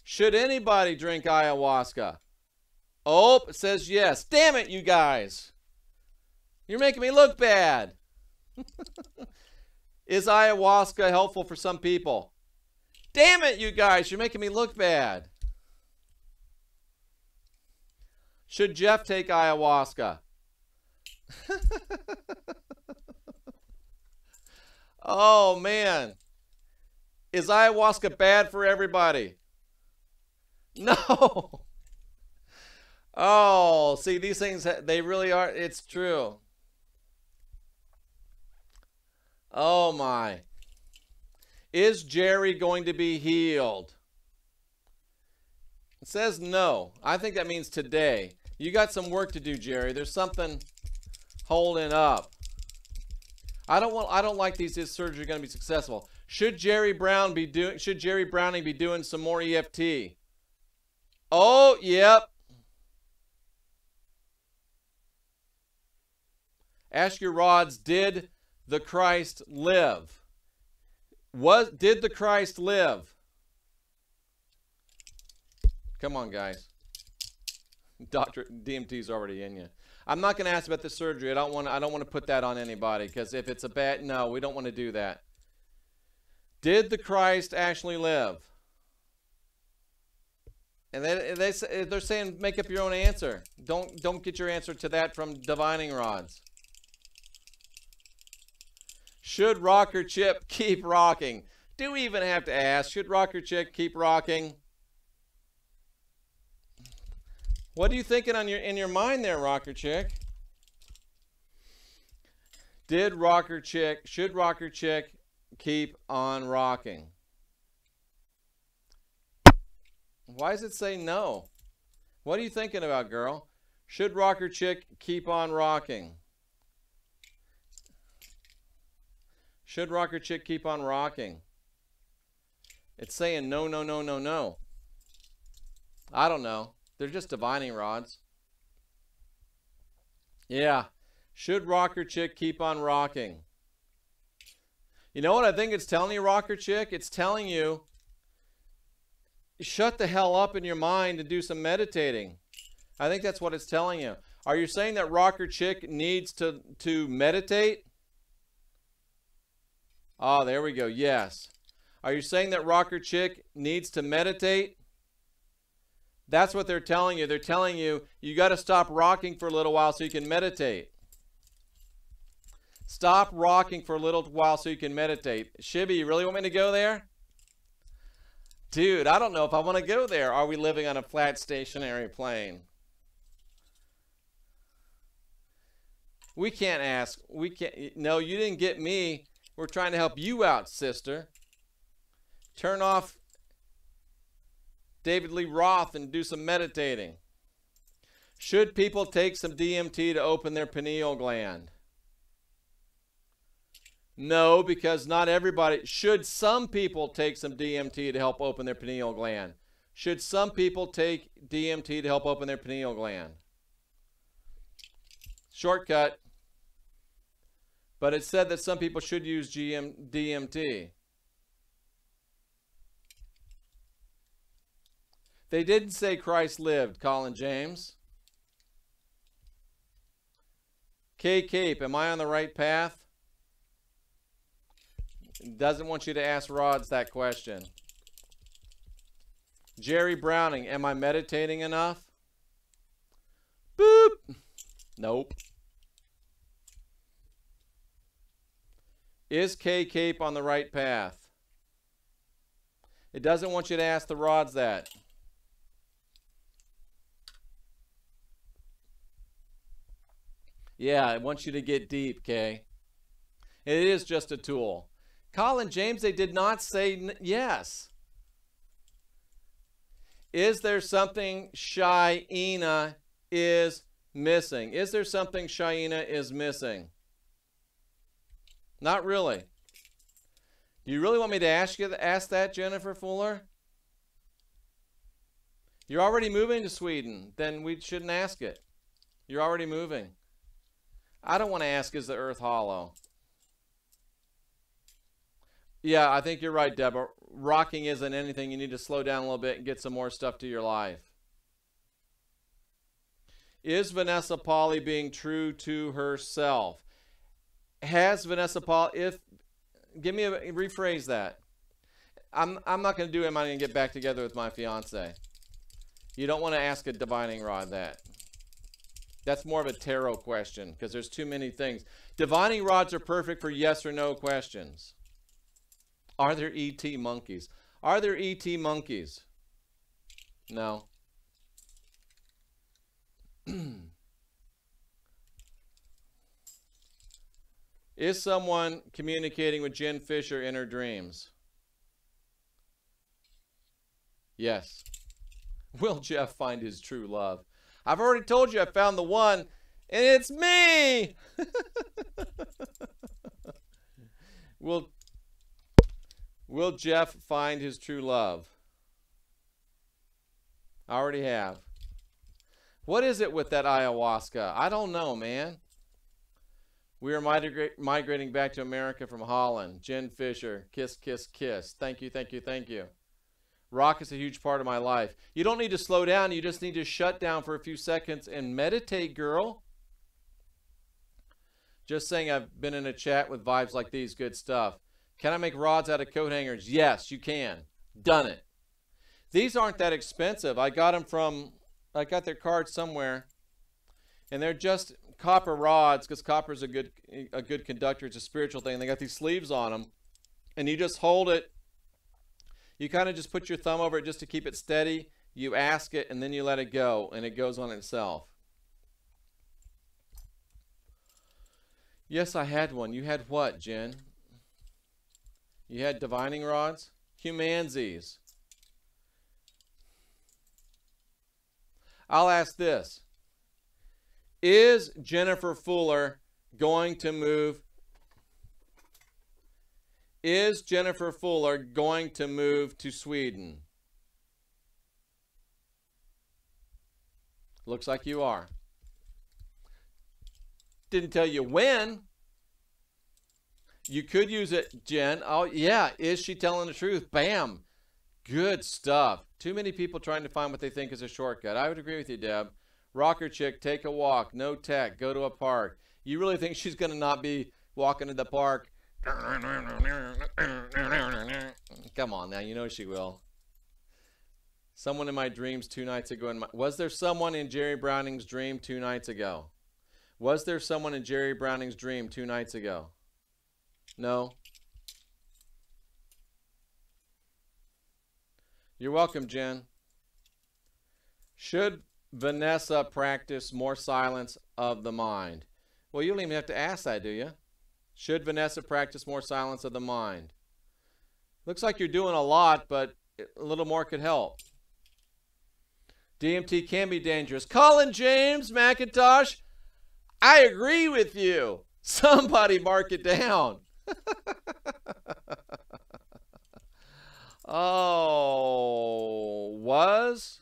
S1: Should anybody drink ayahuasca? Oh, it says yes. Damn it, you guys. You're making me look bad. Is ayahuasca helpful for some people? Damn it, you guys. You're making me look bad. Should Jeff take ayahuasca? Oh, man. Is ayahuasca bad for everybody? No. Oh, see, these things, they really are. It's true. Oh, my. Is Jerry going to be healed? It says no. I think that means today. You got some work to do, Jerry. There's something holding up. I don't like these surgeries are going to be successful. Should Jerry Browning be doing some more EFT? Oh, yep. Ask your rods, did the Christ live? Did the Christ live? Come on, guys. Dr. DMT's already in you. I'm not going to ask about the surgery. I don't want to put that on anybody, because if it's a bad, no, we don't want to do that. Did the Christ actually live? And they're saying make up your own answer. Don't get your answer to that from divining rods. Should Rocker Chip keep rocking? Do we even have to ask? Should Rocker Chip keep rocking? What are you thinking in your mind there, Rocker Chick? Should Rocker Chick keep on rocking? Why does it say no? What are you thinking about, girl? Should Rocker Chick keep on rocking? Should Rocker Chick keep on rocking? It's saying no, no, no, no, no. I don't know. They're just divining rods. Yeah. Should Rocker Chick keep on rocking? You know what I think it's telling you, Rocker Chick? It's telling you, shut the hell up in your mind and do some meditating. I think that's what it's telling you. Are you saying that Rocker Chick needs to meditate? Oh, there we go. Yes. Are you saying that Rocker Chick needs to meditate? That's what they're telling you. They're telling you, you got to stop rocking for a little while so you can meditate. Stop rocking for a little while so you can meditate. Shibby, you really want me to go there? Dude, I don't know if I want to go there. Are we living on a flat stationary plane? We can't ask. We can't. No, you didn't get me. We're trying to help you out, sister. Turn off David Lee Roth and do some meditating. Should people take some DMT to open their pineal gland? No, because not everybody. Should some people take some DMT to help open their pineal gland? Should some people take DMT to help open their pineal gland? Shortcut. But it said that some people should use DMT. They didn't say Christ lived, Colin James. K. Cape, am I on the right path? Doesn't want you to ask Rods that question. Jerry Browning, am I meditating enough? Boop. Nope. Is K. Cape on the right path? It doesn't want you to ask the Rods that. Yeah, it wants you to get deep, Kay. It is just a tool. Colin James, they did not say yes. Is there something Shaina is missing? Is there something Shaina is missing? Not really. You really want me to ask that, Jennifer Fuller? You're already moving to Sweden. Then we shouldn't ask it. You're already moving. I don't want to ask, is the earth hollow? Yeah, I think you're right, Deborah. Rocking isn't anything. You need to slow down a little bit and get some more stuff to your life. Is Vanessa Pauli being true to herself? Has Vanessa Pauli, rephrase that. I'm not going to do, am I going to get back together with my fiance? You don't want to ask a divining rod that. That's more of a tarot question because there's too many things. Divining rods are perfect for yes or no questions. Are there E.T. monkeys? Are there E.T. monkeys? No. Is someone communicating with Jen Fisher in her dreams? Yes. Will Jeff find his true love? I've already told you I found the one, and it's me! Will Jeff find his true love? I already have. What is it with that ayahuasca? I don't know, man. We are migrating back to America from Holland. Jen Fisher, kiss, kiss, kiss. Thank you, thank you, thank you. Rock is a huge part of my life. You don't need to slow down. You just need to shut down for a few seconds and meditate, girl. Just saying, I've been in a chat with vibes like these. Good stuff. Can I make rods out of coat hangers? Yes, you can. Done it. These aren't that expensive. I got their cards somewhere. And they're just copper rods because copper is a good conductor. It's a spiritual thing. They got these sleeves on them. And you just hold it. You kind of just put your thumb over it just to keep it steady. You ask it, and then you let it go, and it goes on itself. Yes, I had one. You had what, Jen? You had divining rods? Humansies. I'll ask this. Is Jennifer Fuller going to move? Is Jennifer Fuller going to move to Sweden? Looks like you are. Didn't tell you when. You could use it, Jen. Oh, yeah. Is she telling the truth? Bam. Good stuff. Too many people trying to find what they think is a shortcut. I would agree with you, Deb. Rocker chick, take a walk. No tech. Go to a park. You really think she's going to not be walking to the park? Come on now, you know she will. Someone in my dreams 2 nights ago. Was there someone in Jerry Browning's dream 2 nights ago? Was there someone in Jerry Browning's dream 2 nights ago? No? You're welcome, Jen. Should Vanessa practice more silence of the mind? Well, you don't even have to ask that, do you? Should Vanessa practice more silence of the mind? Looks like you're doing a lot, but a little more could help. DMT can be dangerous. Colin James McIntosh, I agree with you. Somebody mark it down. Oh, was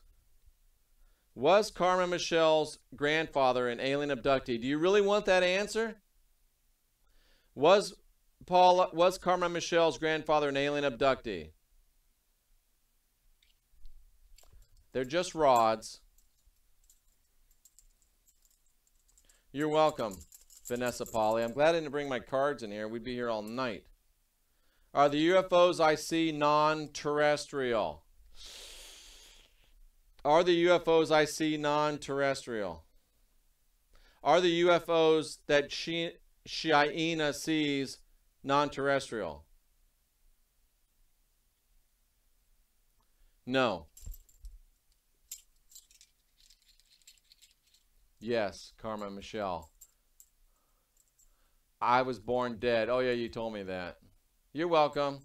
S1: Carmen Michelle's grandfather an alien abductee? Do you really want that answer? Was Carmen Michelle's grandfather an alien abductee? They're just rods. You're welcome, Vanessa Pauli. I'm glad I didn't bring my cards in here. We'd be here all night. Are the UFOs I see non-terrestrial? Are the UFOs I see non-terrestrial? Are the UFOs that Shaina sees non-terrestrial? No. Yes, Karma Michelle. I was born dead. Oh yeah, you told me that. You're welcome.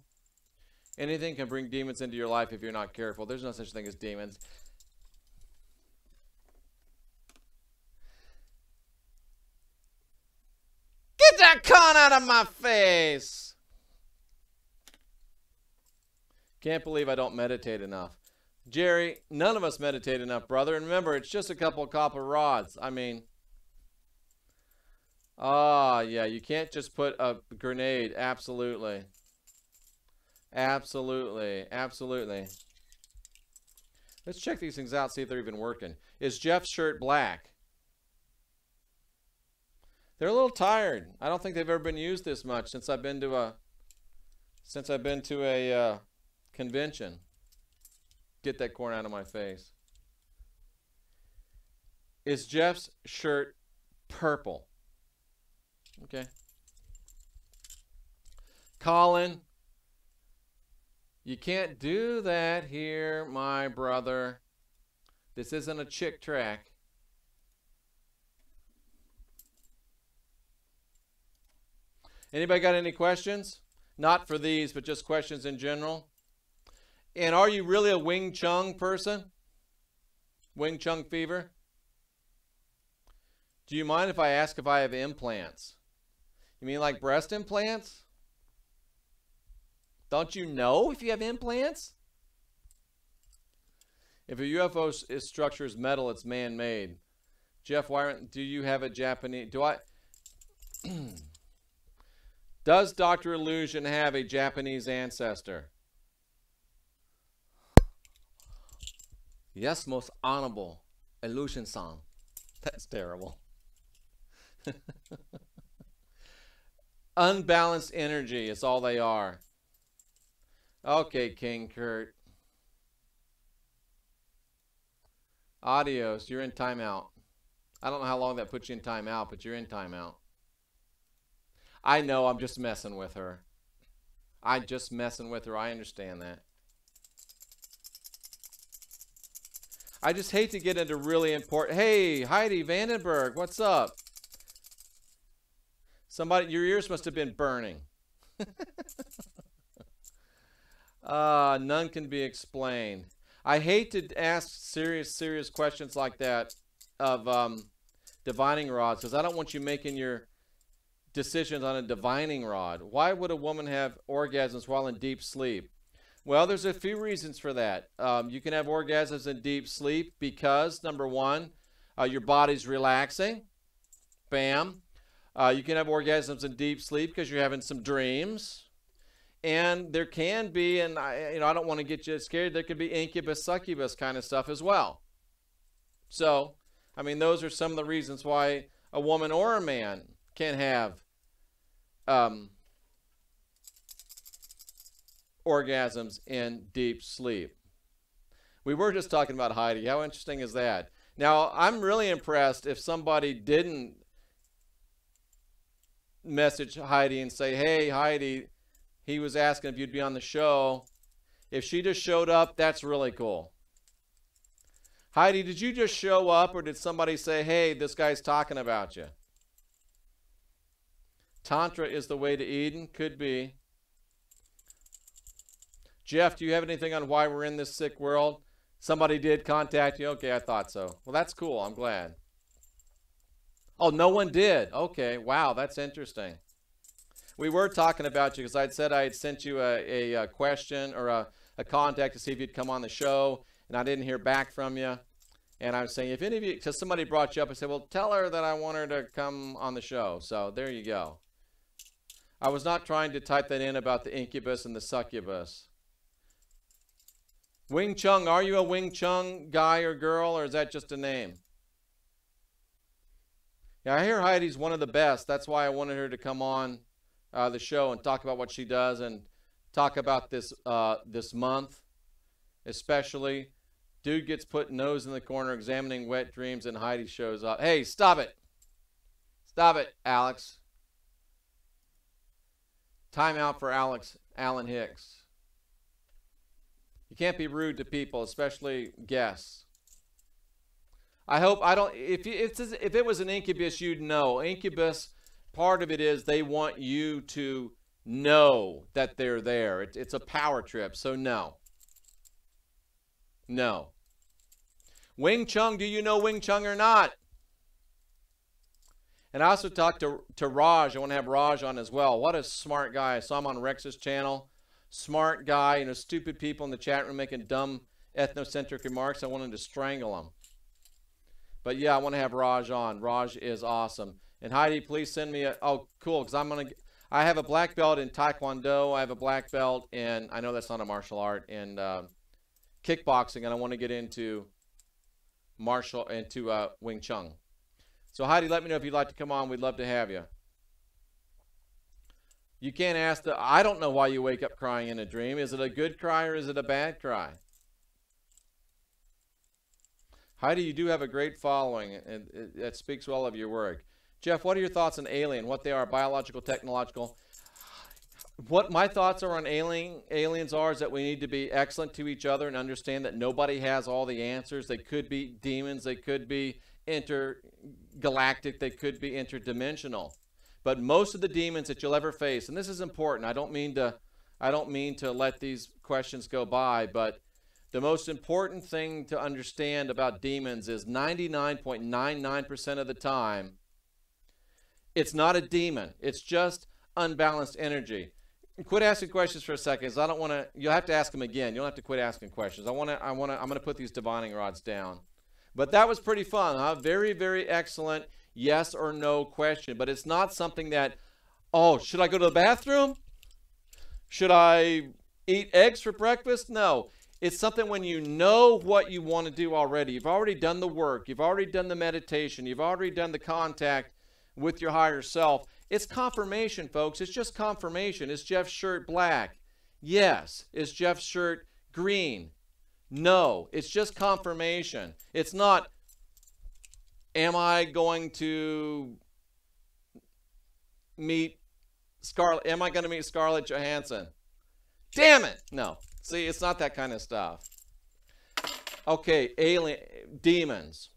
S1: Anything can bring demons into your life if you're not careful. There's no such thing as demons. Get that con out of my face! Can't believe I don't meditate enough. Jerry, none of us meditate enough, brother. And remember, it's just a couple of copper rods. I mean, yeah, you can't just put a grenade. Absolutely. Absolutely. Absolutely. Let's check these things out, see if they're even working. Is Jeff's shirt black? They're a little tired. I don't think they've ever been used this much since I've been to a convention. Get that corn out of my face. Is Jeff's shirt purple? Okay. Colin, you can't do that here, my brother. This isn't a chick track. Anybody got any questions? Not for these, but just questions in general. And are you really a Wing Chun person? Wing Chun fever? Do you mind if I ask if I have implants? You mean like breast implants? Don't you know if you have implants? If a UFO structure is metal, it's man-made. Jeff, do you have a Japanese... Does Dr. Illusion have a Japanese ancestor? Yes, most honorable Illusion-san. That's terrible. Unbalanced energy is all they are. Okay, King Kurt. Adios, you're in timeout. I don't know how long that puts you in timeout, but you're in timeout. I know, I'm just messing with her. I'm just messing with her. I understand that. I just hate to get into really important... Hey, Heidi Vandenberg, what's up? Somebody, your ears must have been burning. None can be explained. I hate to ask serious questions like that of divining rods, because I don't want you making your decisions on a divining rod. Why would a woman have orgasms while in deep sleep? Well, there's a few reasons for that. You can have orgasms in deep sleep because, number one, your body's relaxing. Bam. You can have orgasms in deep sleep because you're having some dreams. And there can be, and I don't want to get you scared, there could be incubus, succubus kind of stuff as well. So, I mean, those are some of the reasons why a woman or a man can have orgasms in deep sleep. We were just talking about Heidi. How interesting is that? Now, I'm really impressed if somebody didn't message Heidi and say, hey, Heidi, he was asking if you'd be on the show. If she just showed up, that's really cool. Heidi, did you just show up, or did somebody say, hey, this guy's talking about you? Tantra is the way to Eden? Could be. Jeff, do you have anything on why we're in this sick world? Somebody did contact you? Okay, I thought so. Well, that's cool. I'm glad. Oh, no one did. Okay, wow, that's interesting. We were talking about you because I'd said I had sent you a question or a contact to see if you'd come on the show, and I didn't hear back from you. And I was saying, if any of you, because somebody brought you up, I said, well, tell her that I want her to come on the show. So there you go. I was not trying to type that in about the incubus and the succubus. Wing Chun, are you a Wing Chun guy or girl, or is that just a name? Yeah, I hear Heidi's one of the best. That's why I wanted her to come on the show and talk about what she does and talk about this this month, especially. Dude gets put nose in the corner examining wet dreams, and Heidi shows up. Hey, stop it. Stop it, Alex. Time out for Alan Hicks. You can't be rude to people, especially guests. I hope I don't. If it was an incubus, you'd know. Incubus, part of it is they want you to know that they're there. It's a power trip. So no. No. Wing Chun, do you know Wing Chun or not? And I also talked to Raj. I want to have Raj on as well. What a smart guy. I saw him on Rex's channel. smart guy, you know, stupid people in the chat room making dumb ethnocentric remarks. I wanted to strangle them. But yeah, I want to have Raj on. Raj is awesome. And Heidi, please send me a, oh, cool, because I have a black belt in Taekwondo. I have a black belt in, I know that's not a martial art, in kickboxing, and I want to get into Wing Chun. So Heidi, let me know if you'd like to come on. We'd love to have you. You can't ask I don't know why you wake up crying in a dream. Is it a good cry or is it a bad cry? Heidi, you do have a great following, and that speaks well of your work. Jeff, what are your thoughts on alien? What they are, biological, technological? What my thoughts are on aliens are is that we need to be excellent to each other and understand that nobody has all the answers. They could be demons. They could be intergalactic. They could be interdimensional. But most of the demons that you'll ever face, and this is important, I don't mean to let these questions go by, but the most important thing to understand about demons is 99.99% of the time, it's not a demon. It's just unbalanced energy. Quit asking questions for a second, because I don't want to. You'll have to ask them again. You don't have to quit asking questions. I'm going to put these divining rods down. But that was pretty fun, huh? Very, very excellent yes or no question. But it's not something that, oh, should I go to the bathroom? Should I eat eggs for breakfast? No. It's something when you know what you want to do already. You've already done the work. You've already done the meditation. You've already done the contact with your higher self. It's confirmation, folks. It's just confirmation. Is Jeff's shirt black? Yes. Is Jeff's shirt green? No. It's just confirmation. It's not, am I going to meet Scarlett? Am I going to meet Scarlett Johansson? Damn it. No. See, it's not that kind of stuff. Okay, demons.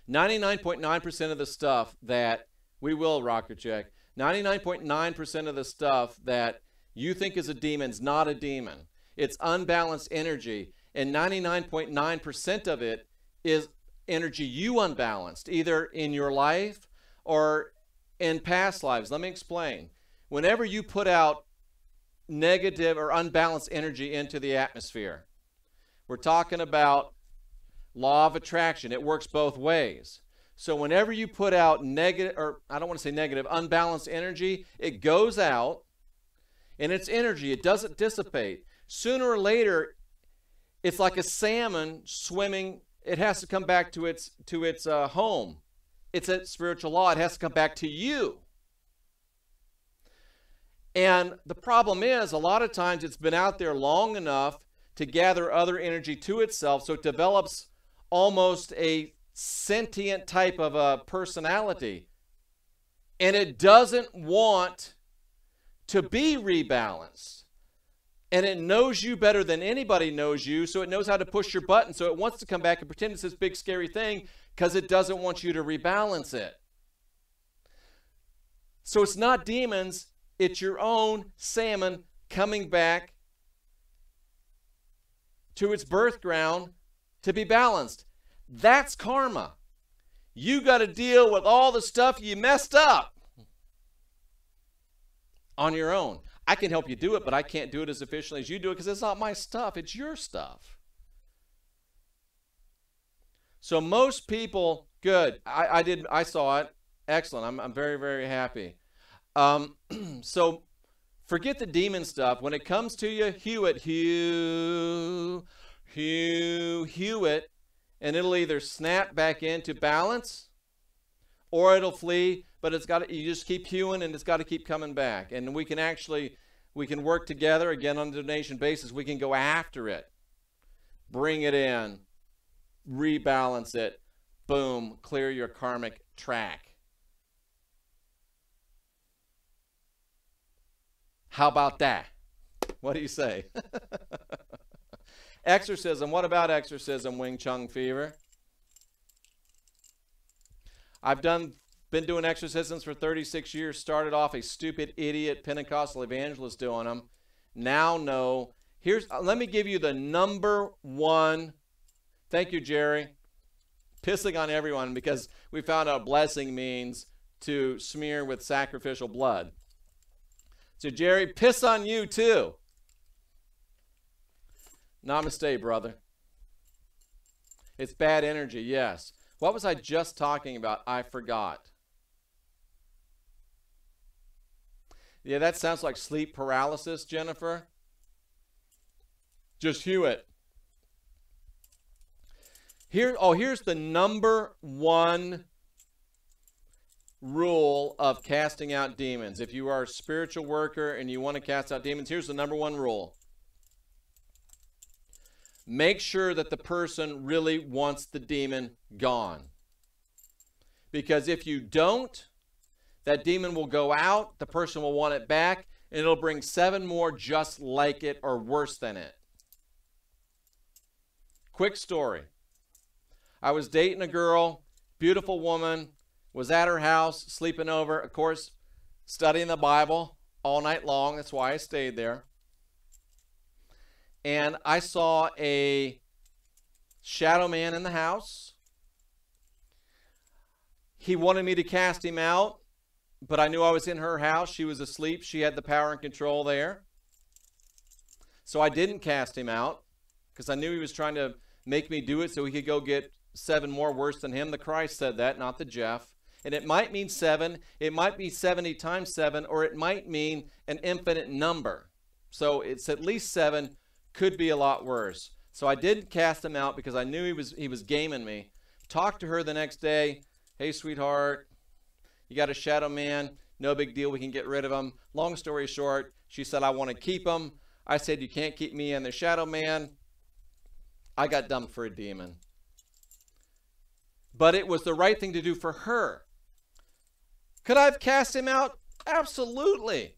S1: 99.9% of the stuff that we will rocket check. 99.9% of the stuff that you think is a demon is not a demon. It's unbalanced energy, and 99.9% of it is energy you unbalanced, either in your life or in past lives. Let me explain. Whenever you put out negative or unbalanced energy into the atmosphere, we're talking about law of attraction. It works both ways. So whenever you put out negative, or I don't want to say negative, unbalanced energy, it goes out, and it's energy. It doesn't dissipate. Sooner or later, it's like a salmon swimming. It has to come back to its home. It's a spiritual law. It has to come back to you. And the problem is, a lot of times it's been out there long enough to gather other energy to itself, so it develops almost a sentient type of a personality. And it doesn't want to be rebalanced. And it knows you better than anybody knows you, so it knows how to push your button. So it wants to come back and pretend it's this big scary thing because it doesn't want you to rebalance it. So it's not demons, it's your own salmon coming back to its birth ground to be balanced. That's karma. You got to deal with all the stuff you messed up on your own. I can help you do it, but I can't do it as efficiently as you do it because it's not my stuff. It's your stuff. So most people, good. I saw it. Excellent. I'm very, very happy. So forget the demon stuff. When it comes to you, hew it, and it'll either snap back into balance or it'll flee, but you just keep hewing and it's got to keep coming back. And we can work together, again, on a donation basis. We can go after it, bring it in, rebalance it, boom, clear your karmic track. How about that? What do you say? Exorcism. What about exorcism, Wing Chun fever? I've been doing exorcisms for 36 years. Started off a stupid idiot Pentecostal evangelist doing them. Now know. Let me give you the number one. Thank you, Jerry. Pissing on everyone because we found out blessing means to smear with sacrificial blood. So Jerry, piss on you too. Namaste, brother. It's bad energy, yes. What was I just talking about? I forgot. Yeah, that sounds like sleep paralysis, Jennifer. Just hew it. Here's the number one rule of casting out demons. If you are a spiritual worker and you want to cast out demons, here's the number one rule. Make sure that the person really wants the demon gone. Because if you don't, that demon will go out, the person will want it back, and it'll bring 7 more just like it or worse than it. Quick story. I was dating a girl, beautiful woman, was at her house, sleeping over, of course, studying the Bible all night long. That's why I stayed there. And I saw a shadow man in the house. He wanted me to cast him out, but I knew I was in her house. She was asleep. She had the power and control there. So I didn't cast him out because I knew he was trying to make me do it so he could go get 7 more worse than him. The Christ said that, not the Jeff. And it might mean 7. It might be 70 times 7, or it might mean an infinite number. So it's at least 7. Could be a lot worse. So I didn't cast him out because I knew he was gaming me. Talked to her the next day. Hey, sweetheart, you got a shadow man. No big deal. We can get rid of him. Long story short, she said, I want to keep him. I said, you can't keep me and the shadow man. I got dumped for a demon. But it was the right thing to do for her. Could I have cast him out? Absolutely.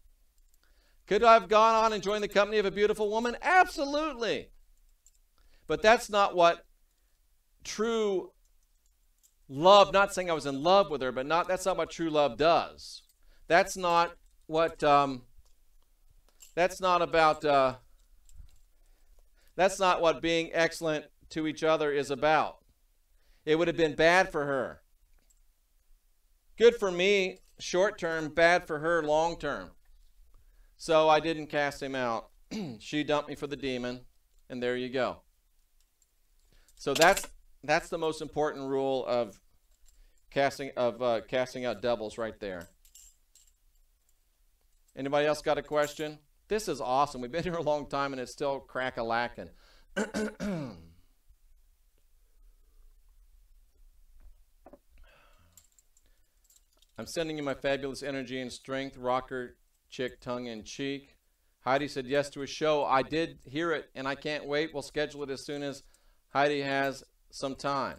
S1: Could I have gone on and joined the company of a beautiful woman? Absolutely. But that's not what true love, not saying I was in love with her, but that's not what true love does. That's not what, that's not what being excellent to each other is about. It would have been bad for her. Good for me, short term, bad for her, long term. So I didn't cast him out. She dumped me for the demon, and there you go. So that's the most important rule of casting out devils right there. Anybody else got a question? This is awesome. We've been here a long time, and it's still crack-a-lacking. I'm sending you my fabulous energy and strength, rocker chick, tongue in cheek. Heidi said yes to a show. I did hear it, and I can't wait. We'll schedule it as soon as Heidi has some time.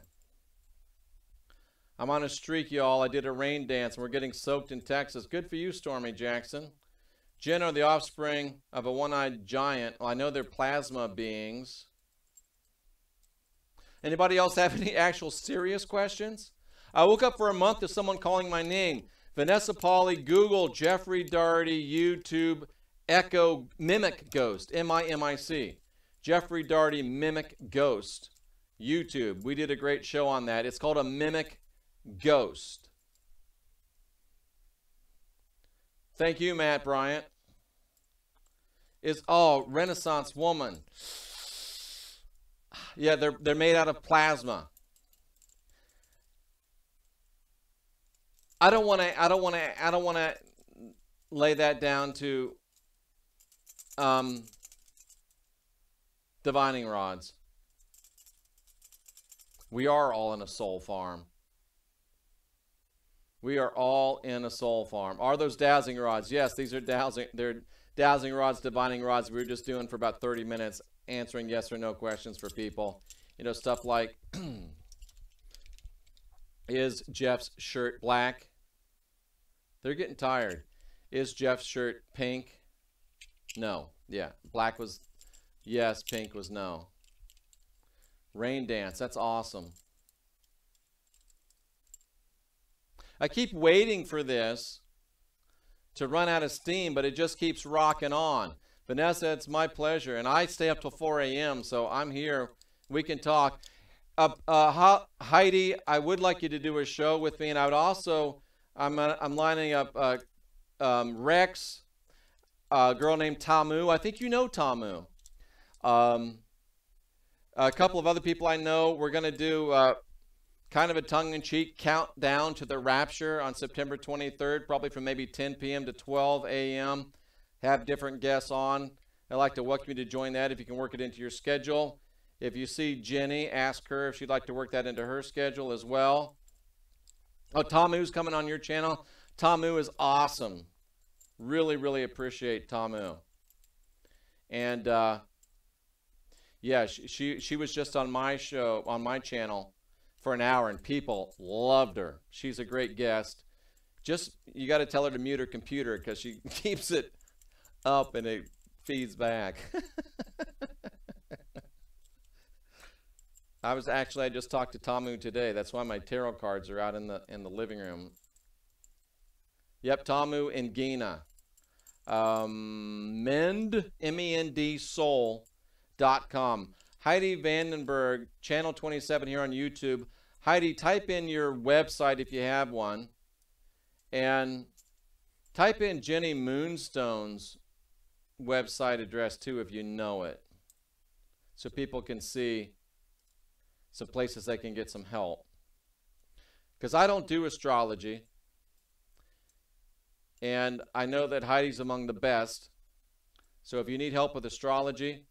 S1: I'm on a streak, y'all. I did a rain dance, and we're getting soaked in Texas. Good for you, Stormy Jackson. Jinn are the offspring of a one-eyed giant. Well, I know they're plasma beings. Anybody else have any actual serious questions? I woke up for a month to someone calling my name. Vanessa Pauley, Google, Jeffrey Daugherty, YouTube, Echo, Mimic Ghost, M-I-M-I-C. Jeffrey Daugherty, Mimic Ghost, YouTube. We did a great show on that. It's called a Mimic Ghost. Thank you, Matt Bryant. Renaissance woman. Yeah, they're made out of plasma. I don't want to lay that down to divining rods. We are all in a soul farm. We are all in a soul farm. Are those dowsing rods? Yes, these are they're dowsing rods, divining rods. We were just doing for about 30 minutes, answering yes or no questions for people. You know, stuff like, is Jeff's shirt black? They're getting tired. Is Jeff's shirt pink? No. Yeah. Black was yes, pink was no. Rain dance. That's awesome. I keep waiting for this to run out of steam, but it just keeps rocking on. Vanessa, it's my pleasure. And I stay up till 4 a.m., so I'm here. We can talk. Heidi, I would like you to do a show with me, and I would also, I'm lining up Rex. A girl named Tamu. I think you know Tamu. A couple of other people I know. We're going to do kind of a tongue-in-cheek countdown to the rapture on September 23rd, probably from maybe 10 p.m. to 12 a.m. Have different guests on. I'd like to welcome you to join that if you can work it into your schedule. If you see Jenny, ask her if she'd like to work that into her schedule as well. Oh, Tamu's coming on your channel. Tamu is awesome. Really, really appreciate Tamu. And yeah, she was just on my show, on my channel for an hour, and people loved her. She's a great guest. Just, you got to tell her to mute her computer because she keeps it up and it feeds back. I just talked to Tamu today. That's why my tarot cards are out in the living room. Yep, Tamu in Gina. Mend, M-E-N-D, soul.com. Heidi Vandenberg, channel 27 here on YouTube. Heidi, type in your website if you have one, and type in Jenny Moonstone's website address too if you know it, so people can see some places they can get some help. Because I don't do astrology, and I know that Heidi's among the best. So if you need help with astrology,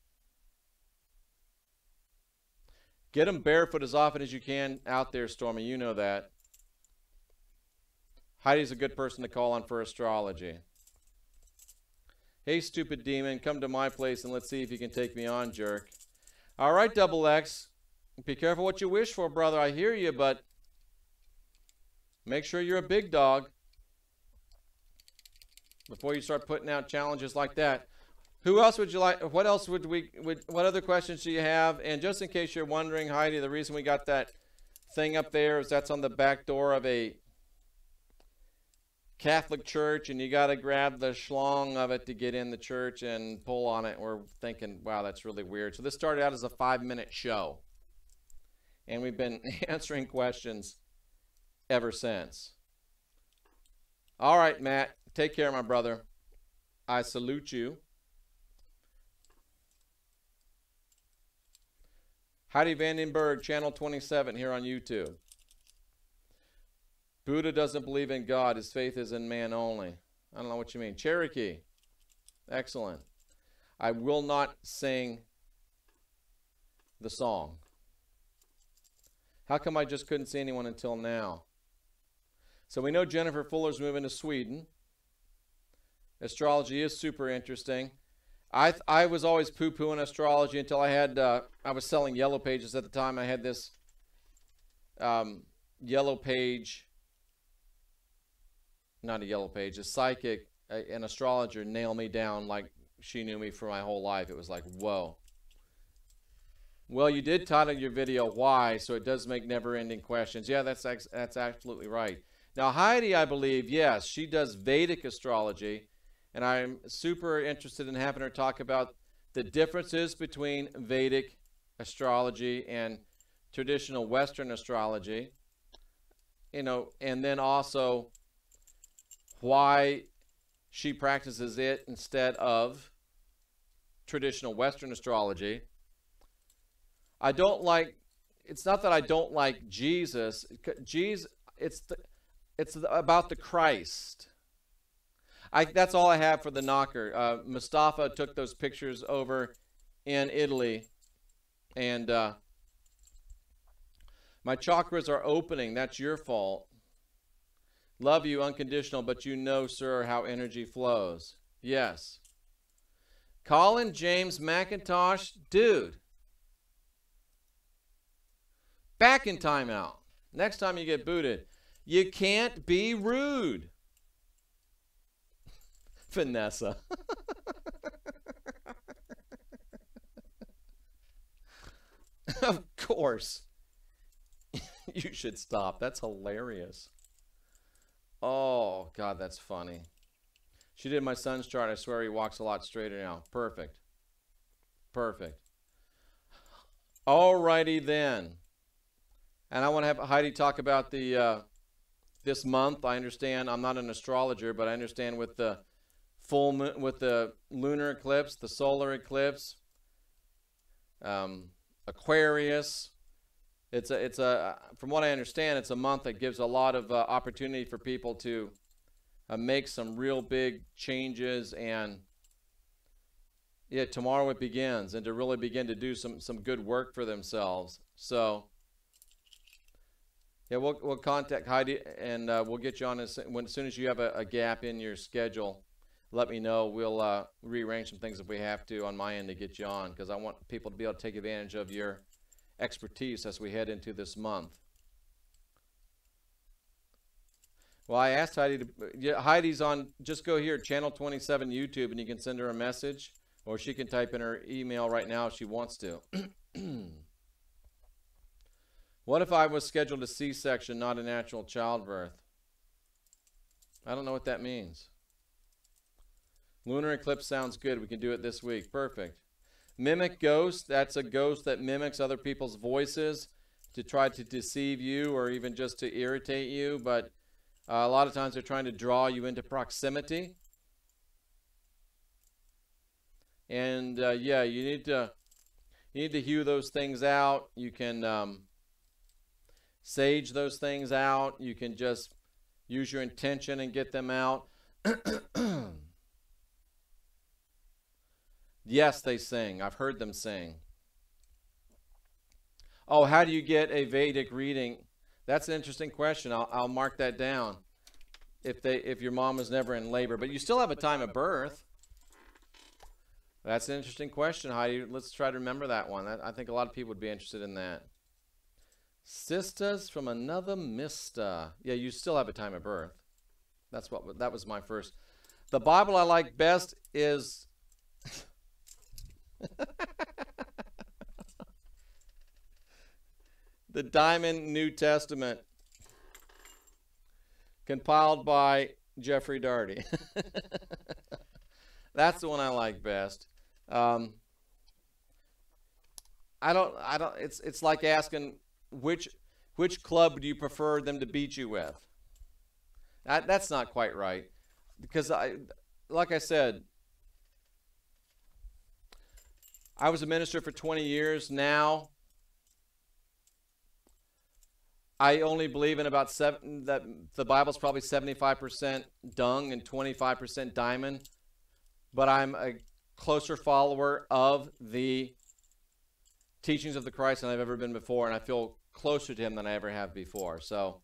S1: get them barefoot as often as you can out there, Stormy. You know that. Heidi's a good person to call on for astrology. Hey, stupid demon, come to my place and let's see if you can take me on, jerk. All right, Double X. Be careful what you wish for, brother. I hear you, but make sure you're a big dog before you start putting out challenges like that. Who else would you like? What else what other questions do you have? And just in case you're wondering, Heidi, the reason we got that thing up there is that's on the back door of a Catholic church, and you got to grab the schlong of it to get in the church and pull on it. We're thinking, wow, that's really weird. So this started out as a 5-minute show, and we've been answering questions ever since. All right, Matt, take care, my brother. I salute you. Heidi Vandenberg, channel 27 here on YouTube. Buddha doesn't believe in God. His faith is in man only. I don't know what you mean. Cherokee. Excellent. I will not sing the song. How come I just couldn't see anyone until now? So we know Jennifer Fuller's moving to Sweden. Astrology is super interesting. I was always poo-pooing astrology until I had, I was selling Yellow Pages at the time. I had this Yellow Page, not a Yellow Page, a psychic, an astrologer nail me down like she knew me for my whole life. It was like, whoa. Well, you did title your video Why, so it does make never-ending questions. Yeah, that's absolutely right. Now, Heidi, I believe, yes, she does Vedic astrology, and I'm super interested in having her talk about the differences between Vedic astrology and traditional Western astrology, you know, and then also why she practices it instead of traditional Western astrology. I don't like, it's not that I don't like Jesus. Jesus, it's about the Christ. That's all I have for the knocker. Mustafa took those pictures over in Italy, and my chakras are opening. That's your fault. Love you unconditional, but you know, sir, how energy flows. Yes. Colin James McIntosh, dude. Back in timeout. Next time you get booted. You can't be rude. Vanessa. Of course. You should stop. That's hilarious. Oh, God, that's funny. She did my son's chart. I swear he walks a lot straighter now. Perfect. Perfect. Alrighty then. And I want to have Heidi talk about the this month. I understand I'm not an astrologer, but I understand with the full moon, with the lunar eclipse, the solar eclipse, Aquarius. It's a from what I understand, it's a month that gives a lot of opportunity for people to make some real big changes, and yeah, tomorrow it begins, and to really begin to do some good work for themselves. So yeah, we'll contact Heidi, and we'll get you on as soon as you have a gap in your schedule. Let me know. We'll rearrange some things if we have to on my end to get you on, because I want people to be able to take advantage of your expertise as we head into this month. Well, I asked Heidi to, yeah, Heidi's on, just go here, Channel 27 YouTube, and you can send her a message, or she can type in her email right now if she wants to. What if I was scheduled a C-section, not a natural childbirth? I don't know what that means. Lunar eclipse sounds good. We can do it this week. Perfect. Mimic ghost. That's a ghost that mimics other people's voices to try to deceive you or even just to irritate you. But a lot of times they're trying to draw you into proximity. And yeah, you need to hew those things out. You can sage those things out. You can just use your intention and get them out. Yes, they sing. I've heard them sing. Oh, how do you get a Vedic reading? That's an interesting question. I'll mark that down. If your mom was never in labor, but you still have a time of birth. That's an interesting question, Heidi. Let's try to remember that one. I think a lot of people would be interested in that. Sisters from another Mista. Yeah, you still have a time of birth. That was my first. The Bible I like best is the Diamond New Testament, compiled by Jeffrey Daugherty. That's the one I like best. I don't. It's like asking which club do you prefer them to beat you with. That's not quite right, because like I said, I was a minister for 20 years. Now I only believe in about that the Bible's probably 75% dung and 25% diamond, but I'm a closer follower of the teachings of the Christ than I've ever been before, and I feel closer to him than I ever have before. So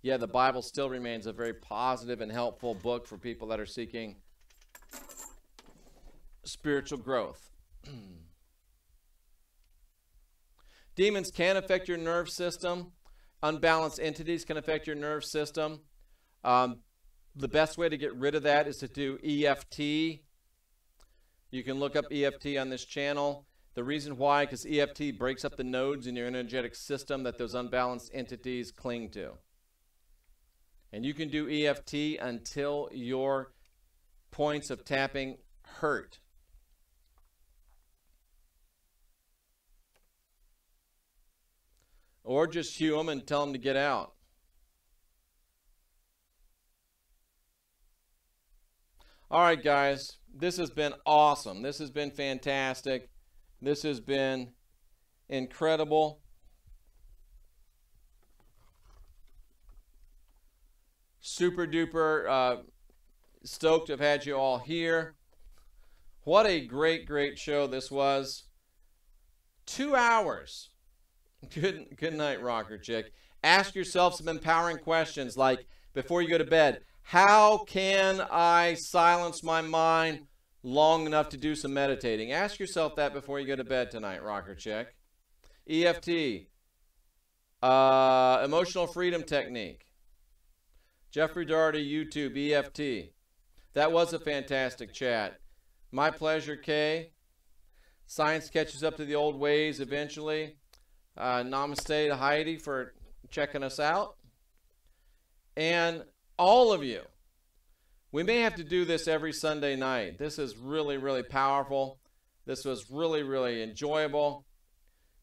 S1: yeah, the Bible still remains a very positive and helpful book for people that are seeking spiritual growth. Demons can affect your nerve system. Unbalanced entities can affect your nerve system. The best way to get rid of that is to do EFT. You can look up EFT on this channel. The reason why, because EFT breaks up the nodes in your energetic system that those unbalanced entities cling to. And you can do EFT until your points of tapping hurt. Or just hew them and tell them to get out. All right, guys. This has been awesome. This has been fantastic. This has been incredible. Super duper stoked to have had you all here. What a great, great show this was. 2 hours. Good night, rocker chick. Ask yourself some empowering questions like, before you go to bed, how can I silence my mind long enough to do some meditating? Ask yourself that before you go to bed tonight, rocker chick. EFT, emotional freedom technique. Jeffrey Daugherty, YouTube, EFT. That was a fantastic chat. My pleasure, Kay. Science catches up to the old ways eventually. Namaste to Heidi for checking us out. And all of you, we may have to do this every Sunday night. This is really, really powerful. This was really, really enjoyable.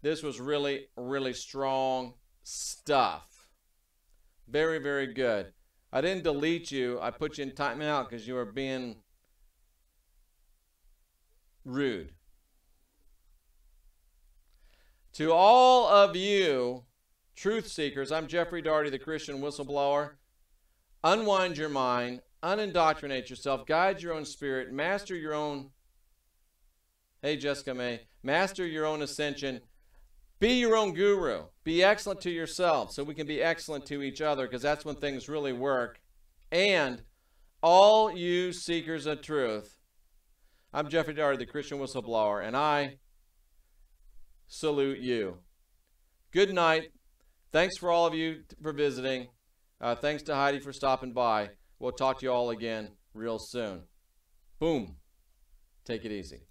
S1: This was really, really strong stuff. Very, very good. I didn't delete you. I put you in timeout because you were being rude. To all of you truth seekers, I'm Jeffrey Daugherty, the Christian whistleblower. Unwind your mind, unindoctrinate yourself, guide your own spirit, master your own, hey Jessica May, master your own ascension. Be your own guru. Be excellent to yourself so we can be excellent to each other, because that's when things really work. And all you seekers of truth, I'm Jeffrey Daugherty, the Christian whistleblower, and I salute you. Good night. Thanks for all of you for visiting. Thanks to Heidi for stopping by. We'll talk to you all again real soon. Boom. Take it easy.